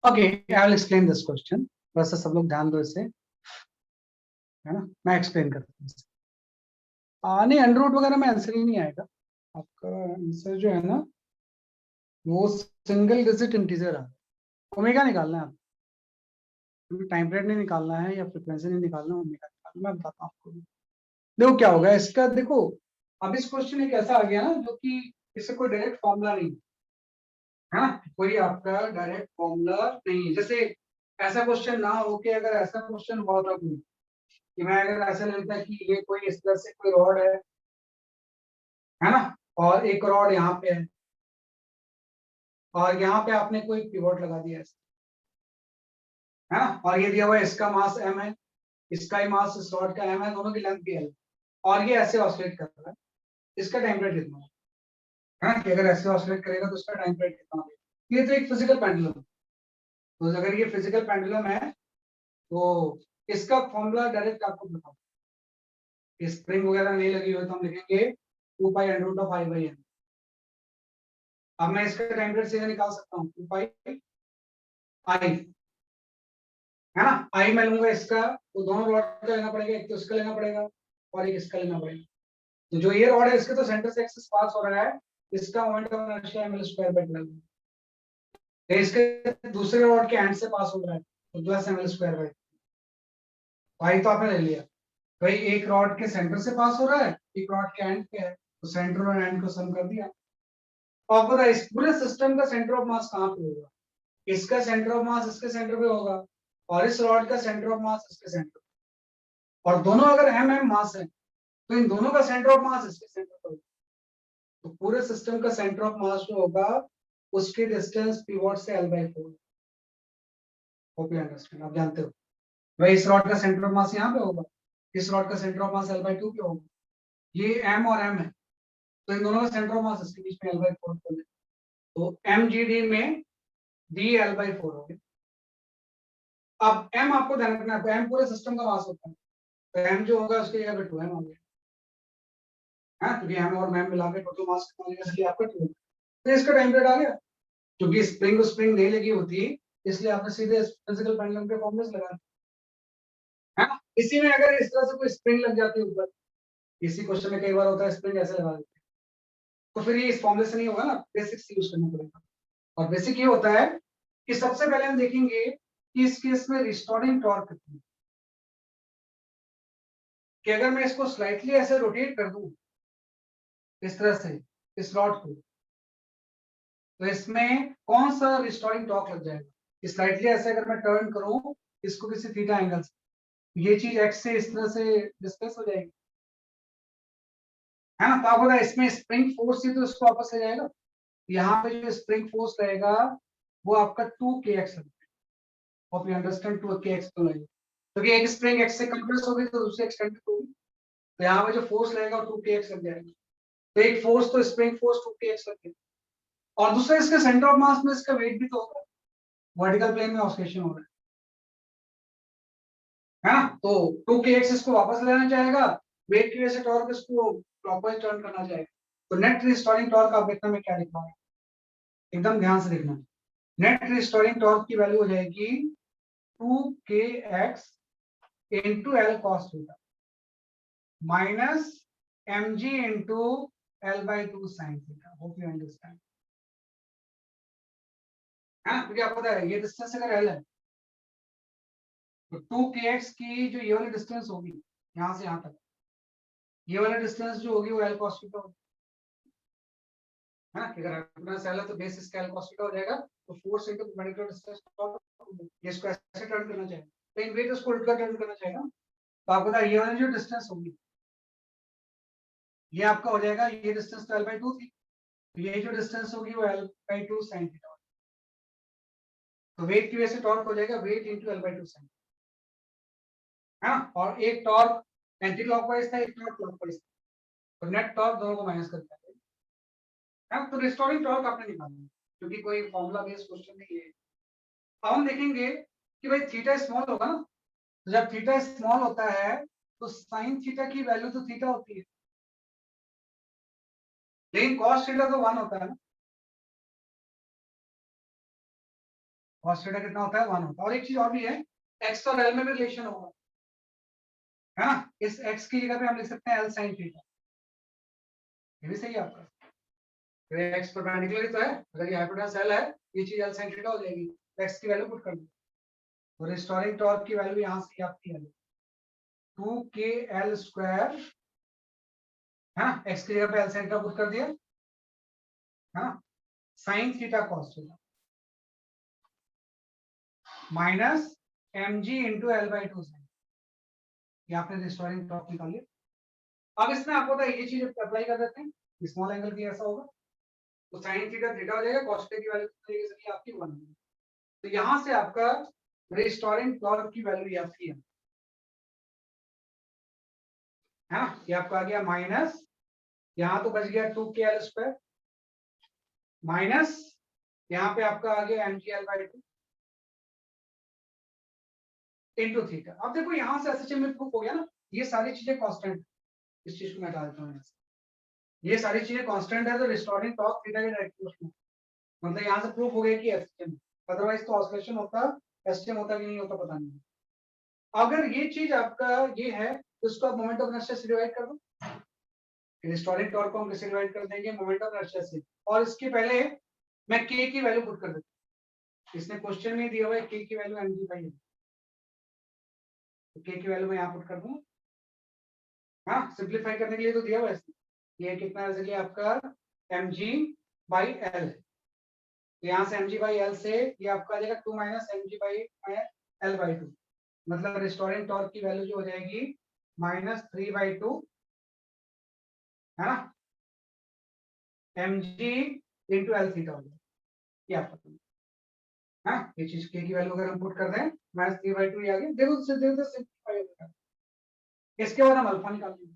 Okay, I will explain this question. थोड़ा सा सब लोग ध्यान दो इसे, है ना, मैं एक्सप्लेन करता हूँ। नहीं, अंडर रूट वगैरह में आंसर ही नहीं आएगा आपका। आंसर जो है ना वो सिंगल डिजिट इंटीजर है। ओमेगा निकालना है आपको, टाइम पीरियड नहीं निकालना है या फ्रीक्वेंसी नहीं निकालना, ओमेगा निकालना। मैं बताता हूँ आपको। देखो क्या होगा इसका। देखो अब इस क्वेश्चन एक ऐसा आ गया ना जो कि इससे कोई डायरेक्ट फॉर्मूला नहीं है ना, कोई आपका डायरेक्ट फॉर्मूला नहीं है। जैसे ऐसा क्वेश्चन ना हो कि अगर ऐसा क्वेश्चन हुआ होता कोई कि मैं अगर ऐसा लेता कि ये कोई इस तरह से कोई रॉड है ना, और एक रॉड यहाँ पे है और यहाँ पे आपने कोई पिवोट लगा दिया है ना, और ये दिया हुआ है इसका मास m है, इसका ही मास इस रॉड का m है, दोनों की लेंथ भी l, और ये ऐसे ऑसिलेट कर रहा है। इसका टाइम पीरियड कितना है ना, कि अगर ऐसे ऑसिलेट करेगा तो उसका टाइम पीरियड कितना होगा। ये तो एक फिजिकल पेंडुलम है, तो अगर ये फिजिकल पेंडुलम है तो इसका फॉर्मूला डायरेक्ट आपको बताओ। स्प्रिंग वगैरह नहीं लगी हुई तो हम लिखेंगे 2 pi under root of i by n। अब मैं इसका टाइम पीरियड सीधे निकाल सकता हूँ, 2 पाई i, है ना। आई मैं लूंगा इसका, तो दोनों रॉड का लेना पड़ेगा, एक तो इसका लेना पड़ेगा और एक इसका लेना पड़ेगा। तो जो ये रॉड है इसके तो सेंटर से एक्सिस पास हो रहा है, इसका moment of inertia ml square by 12 है। इसके दूसरे रॉड के एंड से पास हो रहा है तो प्लस ml स्क्वायर बाय, भाई तो आपने ले लिया। भाई एक रॉड के सेंटर से पास हो रहा है, एक रॉड के एंड पे है, तो सेंटर और एंड को सम कर दिया। और पता है इस पूरे सिस्टम का सेंटर ऑफ मास कहाँ पे होगा, इसका सेंटर ऑफ मास इसके सेंटर पे होगा और इस रॉड का सेंटर ऑफ मास इसके सेंटर, और दोनों अगर m मास है तो इन दोनों का सेंटर ऑफ मास इसके सेंटर पर होगा। तो पूरे सिस्टम का सेंटर ऑफ मास जो होगा उसकी डिस्टेंस पिवोट से l/4। होप यू अंडरस्टैंड, आप जानते हो भाई इस रॉड का सेंटर ऑफ मास यहाँ पे होगा, इस रॉड का सेंटर ऑफ मास l/2 पे होगा, ये m और m है तो इन दोनों का सेंटर ऑफ मास इसके बीच में l/4 होगा। तो mgd में d l/4 हो गया। अब m आपको ध्यान रखना है, m पूरे सिस्टम का मास होता है, तो m जो होगा उसकी जगह पे 2m हो गया, हाँ, क्योंकि m और m मिला के टोटल मास कितना हो गया, इसलिए आपका 2m। तो इसका टाइम पीरियड आ गया, क्योंकि स्प्रिंग नहीं लगी होती इसलिए आपने सीधे फिजिकल पेंडुलम के फॉर्मूले लगा, है ना। इसी में अगर इस तरह से कोई स्प्रिंग लग जाती है ऊपर, इसी क्वेश्चन में कई बार होता है स्प्रिंग ऐसे लगा देते हैं, तो फिर ये इस फॉर्मूले से नहीं होगा ना, बेसिक्स यूज करना पड़ेगा। और बेसिक ये होता है कि सबसे पहले हम देखेंगे कि इस केस में रिस्टोरिंग टॉर्क कितनी है, कि अगर मैं इसको स्लाइटली ऐसे रोटेट कर दूं इस तरह से इस रॉड को, तो इसमें कौन सा रिस्टोरिंग टॉर्क लग जाएगा। स्लाइटली ऐसे अगर मैं टर्न करूं इसको किसी थीटा एंगल से, ये चीज एक्स से इस तरह से डिस्प्लेस हो जाएगी, है ना। तो आप बोला इसमें स्प्रिंग फोर्स ही तो इसको वापस ले जाएगा, यहाँ पे जो स्प्रिंग फोर्स रहेगा वो आपका 2kx है। होप यू अंडरस्टैंड, 2kx तो नहीं, क्योंकि एक स्प्रिंग x से कंप्रेस हो गई तो दूसरी एक्सटेंड होगी, तो यहाँ पे जो फोर्स लगेगा 2kx लग जाएगा। तो एक फोर्स तो स्प्रिंग फोर्स 2kx लग गया, और दूसरा इसके सेंटर ऑफ मास में इसका वेट भी तो होगा, वर्टिकल प्लेन में ऑस्किलेशन हो रहा है ना। तो 2kx इसको वापस लेना चाहेगा, वेट की वजह से टॉर्क इसको क्लॉकवाइज टर्न करना चाहेगा। तो नेट रिस्टोरिंग टॉर्क आप देखना मैं क्या लिख रहा हूँ, एकदम ध्यान से देखना। नेट रिस्टोरिंग टॉर्क की वैल्यू हो जाएगी 2kx into L cos theta minus mg into L/2 sin theta। Hope you understand, है ना, क्योंकि आपको पता है ये डिस्टेंस अगर L है तो 2kx की जो ये वाली डिस्टेंस होगी यहाँ से यहाँ तक, ये वाला डिस्टेंस जो होगी वो L cos theta होगी, है ना। अगर डिस्टेंस L है तो बेस इसका L cos theta हो जाएगा, तो फोर्स इनटू परपेंडिकुलर डिस्टेंस ये इसको ऐसे टर्न करना चाहिए, तो इन वेट इसको उल्टा टर्न करना चाहिए ना। तो आपको पता है ये वाली जो डिस्टेंस होगी ये आपका हो जाएगा, ये डिस्टेंस तो L/2 थी, तो ये जो डिस्टेंस होगी वो L/2 sin थीटा, तो वेट की वजह से टॉर्क हो जाएगा वेट इनटू L/2 sin, है ना। और एक टॉर्क एंटी क्लॉकवाइज था, एक टॉर्क क्लॉकवाइज था, तो नेट टॉर्क दोनों को माइनस करके आएगा, है। तो रिस्टोरिंग टॉर्क आपने निकालना है, क्योंकि कोई फॉर्मूला बेस्ड क्वेश्चन नहीं है। अब हम देखेंगे कि भाई थीटा स्मॉल होगा ना, तो जब थीटा स्मॉल होता है तो साइन थीटा की वैल्यू तो थीटा होती है, लेकिन कॉस थीटा तो 1 होता है ना। cos थीटा कितना होता है 1 होता है। और एक चीज और भी है, x और l में भी रिलेशन होगा, है ना। इस x की जगह पे हम लिख सकते हैं l sin थीटा, ये भी सही है आपका। तो x परपेंडिकुलर ही तो है, अगर ये हाइपोटेनस l है, ये चीज l sin थीटा हो जाएगी। x की वैल्यू पुट कर दो, तो रिस्टोरिंग टॉर्क की वैल्यू यहां से आपकी है 2kl स्क्वायर, है ना। x की जगह पे l sin थीटा पुट कर दिया, है ना, sin theta cos theta minus mg into l/2 sin, ये आपने रिस्टोरिंग टॉर्क निकाल लिया। अब इसमें आपको ये चीज अप्लाई कर देते हैं, स्मॉल एंगल की ऐसा होगा, तो sin थीटा थीटा हो जाएगा, cos थीटा की वैल्यू आपकी 1 होगी। तो यहां से आपका रिस्टोरिंग टॉर्क की वैल्यू ये आपकी है ना, ये आपका आ गया माइनस, यहां तो बच गया 2kl स्क्वायर माइनस, यहाँ पे आपका आ गया mgl/2 इंटू थीटा। अब देखो यहां से एसएचएम में प्रूफ हो गया ना, ये सारी चीजें कांस्टेंट, इस चीज को मैं हटा देता हूं यहाँ से, ये सारी चीजें कांस्टेंट है, तो रिस्टोरिंग टॉर्क थीटा के डायरेक्ट प्रोपोर्शनल, मतलब यहाँ से प्रूफ हो गया कि एसएचएम, अदरवाइज तो ऑसिलेशन होता, एसएचएम होता कि नहीं होता पता नहीं। अगर ये चीज आपका ये है, तो इसको आप मोमेंट ऑफ इनर्शिया से डिवाइड कर दो, रिस्टोरिंग टॉर्क को हम किससे डिवाइड कर देंगे, मोमेंट ऑफ इनर्शिया से। और इसके पहले मैं k की वैल्यू पुट कर देता हूं, इसने क्वेश्चन में दिया हुआ है k की वैल्यू mg/l, तो k की वैल्यू मैं यहाँ पुट कर दूं, हाँ सिंप्लीफाई करने के लिए तो दिया हुआ है इसने, ये कितना है आपका mg/l, तो यहाँ से mg/l से ये आपका आ जाएगा 2 माइनस mg/l/2, मतलब रिस्टोरिंग टॉर्क की वैल्यू जो हो जाएगी -3/2, है ना, mg इंटू l थीटा हो जाएगा, ये आपका, हाँ ये चीज k की वैल्यू अगर हम पुट कर दें -3/2 ये आ गया। देखो सिंप्लीफाई होगा, इसके बाद हम अल्फा निकाल लेंगे,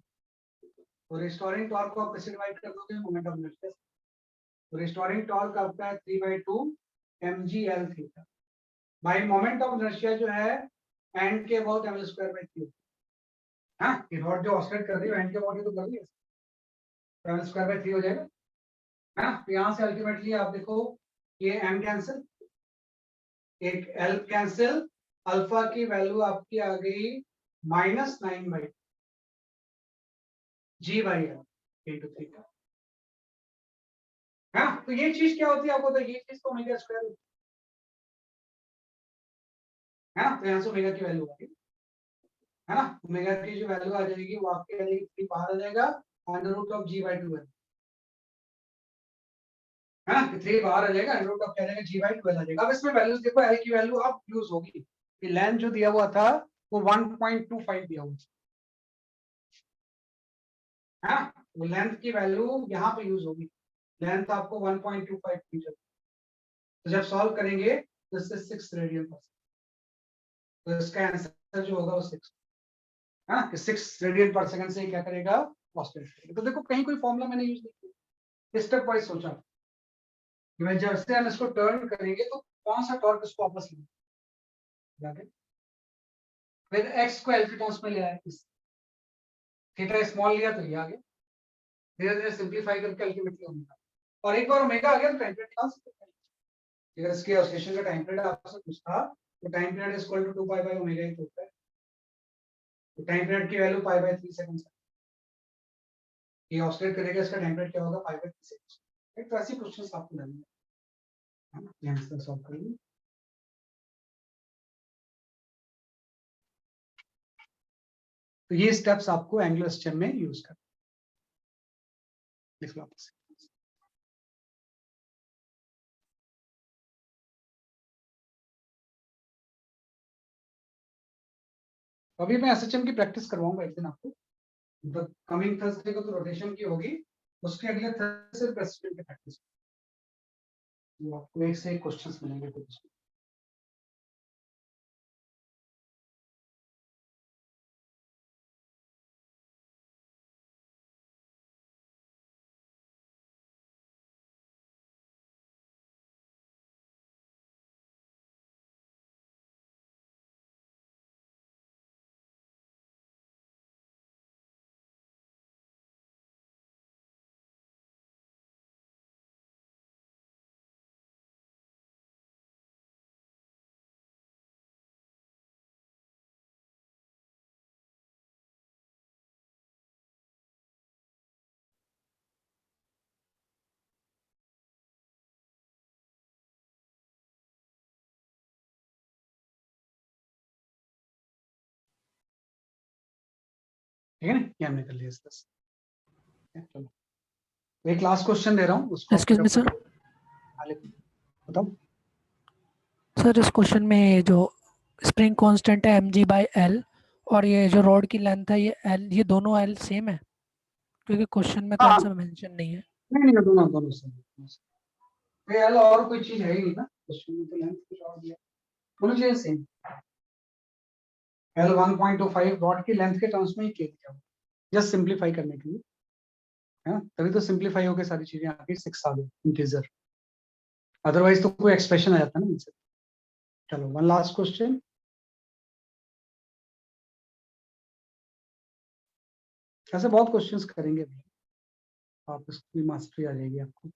तो रिस्टोरिंग टॉर्क को आप कैसे डिवाइड कर दोगे, मोमेंट ऑफ इनर्शिया, तो रिस्टोरिंग टॉर्क आपका है 3/2 mg/l theta by moment of inertia जो है एंड के अबाउट ml²/3, हाँ ये रॉड जो ऑसिलेट कर रही है एंड के अबाउट ही तो कर रही है, तो ml²/3 हो जाएगा, है ना। तो यहाँ से अल्टीमेटली आप देखो ये m कैंसिल, एक l कैंसिल, अल्फा की वैल्यू आपकी आ गई -9/g/l इंटू थीटा, हाँ तो ये चीज क्या होती है आपको, तो ये चीज तो ओमेगा स्क्वायर है ना, तो यहाँ से ओमेगा की वैल्यू आएगी, है ना, ओमेगा की जो वैल्यू आ जाएगी वो आपकी आ जाएगी 3 बाहर आ जाएगा, √g/2 है ना, 3 बाहर आ जाएगा, √of क्या आ जाएगा g/12 आ जाएगा। अब इसमें वैल्यूज देखो, l की वैल्यू अब यूज होगी, कि लेंथ जो दिया हुआ था वो 1.25 दिया हुआ है ना, वो लेंथ की वैल्यू यहाँ पे यूज होगी, लेंथ आपको 1.25 मीटर, तो जब सॉल्व करेंगे तो इससे 6 रेडियन पर, तो इसका आंसर जो होगा वो 6 है ना, 6 रेडियन पर सेकंड से क्या करेगा, ऑसिलेट करेगा। तो देखो कहीं कोई फॉर्मूला मैंने यूज नहीं किया, स्टेप वाइज सोचा कि मैं जब से हम इसको टर्न करेंगे तो कौन सा टॉर्क इसको वापस लेंगे, फिर x को l के टर्म्स में ले आए, थीटा स्मॉल लिया तो ये आ गया, धीरे धीरे सिंप्लीफाई करके अल्टीमेटली ओमेगा, और एक बार ओमेगा आ गया तो टाइम पीरियड निकाल सकते हैं। अगर इसके ऑसिलेशन का टाइम पीरियड आपसे पूछता तो time period is equal to 2 pi by omega ही होता है, तो टाइम पीरियड की वैल्यू पाई बाय 3 सेकंड्स है, ये ऑसिलेट करेगा, इसका टाइम पीरियड क्या होगा पाई बाय 3 सेकंड्स। एक तो ऐसे क्वेश्चंस आपको करने हैं, है ना, ये आंसर सॉल्व करेंगे। तो ये स्टेप्स आपको एंगुलर सिस्टम में यूज करना, लिख लो आपसे। अभी मैं एसएचएम की प्रैक्टिस करवाऊंगा एक दिन आपको, मतलब कमिंग थर्सडे को तो रोटेशन की होगी, उसके अगले थर्सडे प्रेसिडेंट की प्रैक्टिस, तो आपको एक से एक क्वेश्चंस मिलेंगे। ठीक है ना, ये हमने कर लिया इसका। चलो एक लास्ट क्वेश्चन दे रहा हूँ, उसको एक्सक्यूज मी सर, बताओ। सर इस क्वेश्चन में जो स्प्रिंग कांस्टेंट है mg/l और ये जो रॉड की लेंथ है ये l, ये दोनों l सेम है? क्योंकि क्वेश्चन में तो हाँ ऐसा मेंशन नहीं है। नहीं नहीं, दोनों दोनों सेम। ये एल और कोई चीज है ही नहीं ना क्वेश्चन में, तो लेंथ कुछ और दिया, दोनों चीजें सेम। एल 1.25 रॉड की लेंथ के टर्म्स में ही किया गया, जस्ट सिंपलीफाई करने के लिए है ना, तभी तो सिंपलीफाई होकर सारी चीजें आके 6 आ गई इंटीजर, अदरवाइज तो कोई एक्सप्रेशन आ जाता ना इनसे। चलो वन लास्ट क्वेश्चन। ऐसे बहुत क्वेश्चंस करेंगे अभी, आप इसकी मास्टरी आ जाएगी आपको।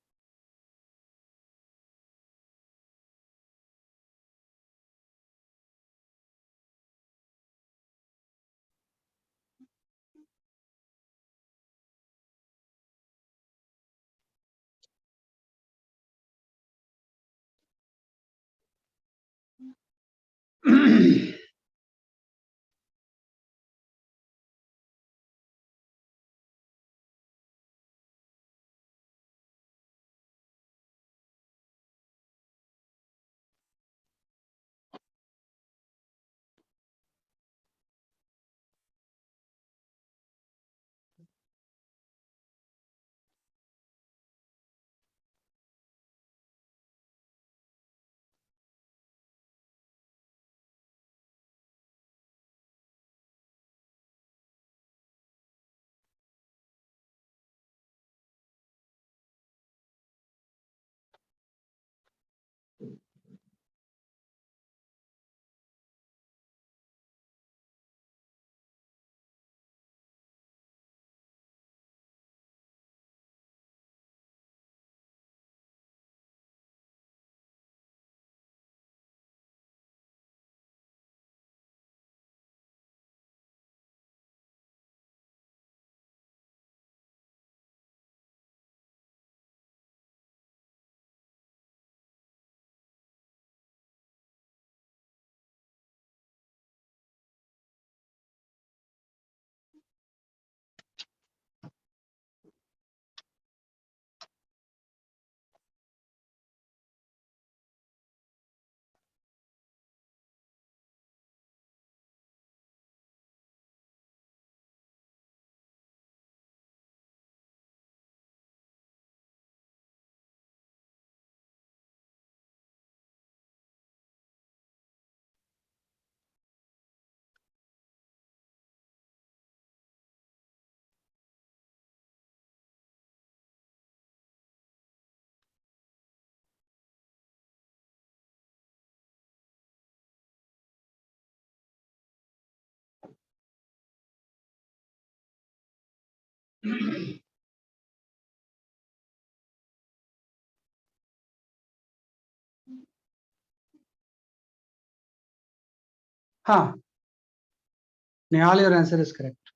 हाँ, निहाल, योर आंसर इज करेक्ट।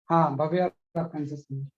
हाँ भव्य, आपका आंसर सही है।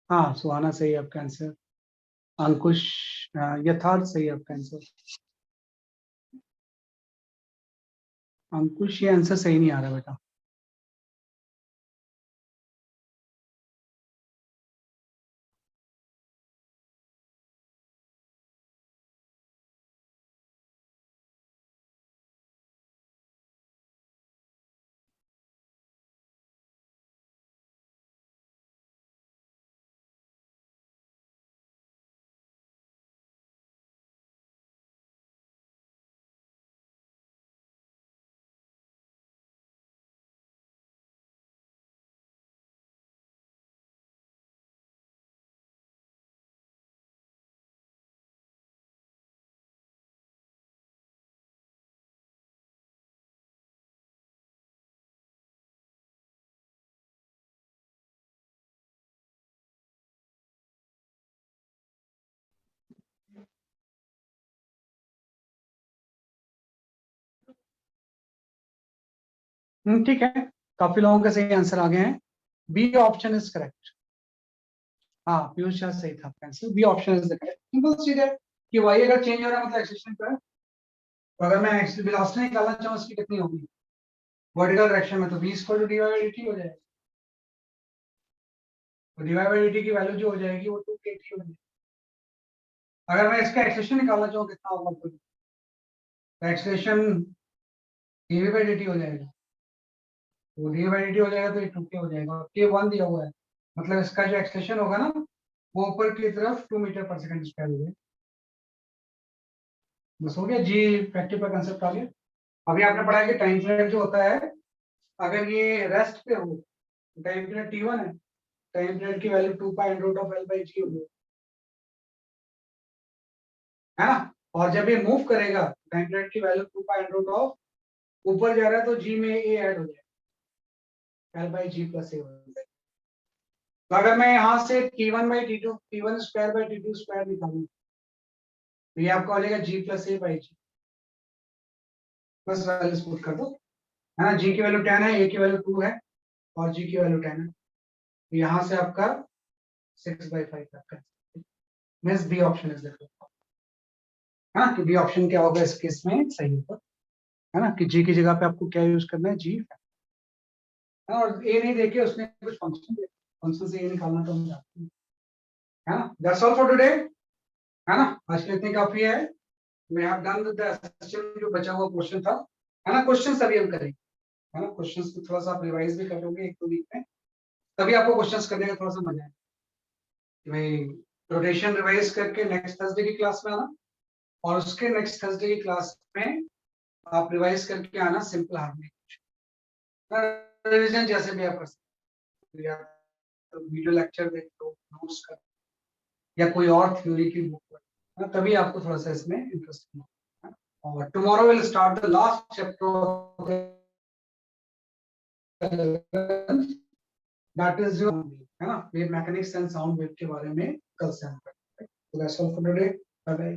हाँ सुहाना सही है आपका आंसर। अंकुश, यथार्थ सही है आपका आंसर। अंकुश, ये आंसर सही नहीं आ रहा बेटा। ठीक है, काफी लोगों के सही आंसर आ गए हैं। B option is correct. हाँ, पीयूष शाह सही था आपका answer, B option is the correct. Simple चीज है कि वाई अगर चेंज हो रहा है मतलब एक्सेशन का है। तो अगर मैं वेलोसिटी निकालना चाहूँ उसकी कितनी होगी वर्टिकल डायरेक्शन में, तो v equal to dy by dt हो जाएगा। तो dy बाई dt की वैल्यू जो हो जाएगी वो 2kt हो जाएगी। अगर मैं इसका एक्सेशन निकालना चाहूँ कितना होगा, तो एक्सेशन dv बाई dt हो जाएगा। तो dv बाई dt हो जाएगा तो ये 2k हो जाएगा, और k 1 दिया हुआ है, मतलब इसका जो एक्सटेंशन होगा ना वो ऊपर की तरफ 2 मीटर पर सेकंड स्क्वायर हो जाएगा। बस हो गया जी, प्रैक्टिकल कंसेप्ट आ गया। अभी आपने पढ़ा है कि टाइम पीरियड जो होता है, अगर ये रेस्ट पे हो तो टाइम पीरियड t1 है, टाइम पीरियड की value 2 pi under root of l by g होगी, है ना। और जब ये मूव करेगा टाइम पीरियड की value 2 pi under root of ऊपर जा रहा है तो g में a ऐड हो जाएगा, l by g plus a हो जाएगा। तो अगर मैं यहाँ से t1 by t2 t1 square by t2 square निकालूं तो ये आपका हो जाएगा g plus a by g। बस वैल्यूज पुट कर दो, है ना। g की वैल्यू 10 है, a की वैल्यू 2 है और g की वैल्यू 10 है। तो यहाँ से आपका 6/5 आपका means B option is the correct, है ना। कि बी ऑप्शन क्या होगा इस केस में सही होगा, है ना, कि g की जगह पे आपको क्या यूज करना है, g, और ए नहीं देके उसने कुछ फंक्शन दिया, फंक्शन से ए निकालना तो हम जानते हैं, है ना। दैट्स ऑल फॉर टुडे, है ना। आज के लिए इतनी काफी है। We have done with the session, जो बचा हुआ क्वेश्चन था, है ना। क्वेश्चन सभी हम करेंगे, है ना। क्वेश्चंस को थोड़ा सा आप रिवाइज भी कर लोगे 1-2 वीक में, तभी आपको क्वेश्चंस करने का थोड़ा सा मजा आएगा। भाई रोटेशन रिवाइज करके नेक्स्ट थर्सडे की क्लास में आना, और उसके नेक्स्ट थर्सडे की क्लास में आप रिवाइज करके आना सिंपल हार्मोनिक, रिवीजन जैसे भी आप कर सकते हो, तो वीडियो लेक्चर देख लो, नोट्स कर, या कोई और थ्योरी की बुक पढ़, तभी आपको थोड़ा सा इसमें इंटरेस्ट होगा। और tomorrow will start the last chapter that is जो, है ना, wave mechanics and sound wave के बारे में कल से हम पढ़ेंगे। तो that's all for today, bye bye.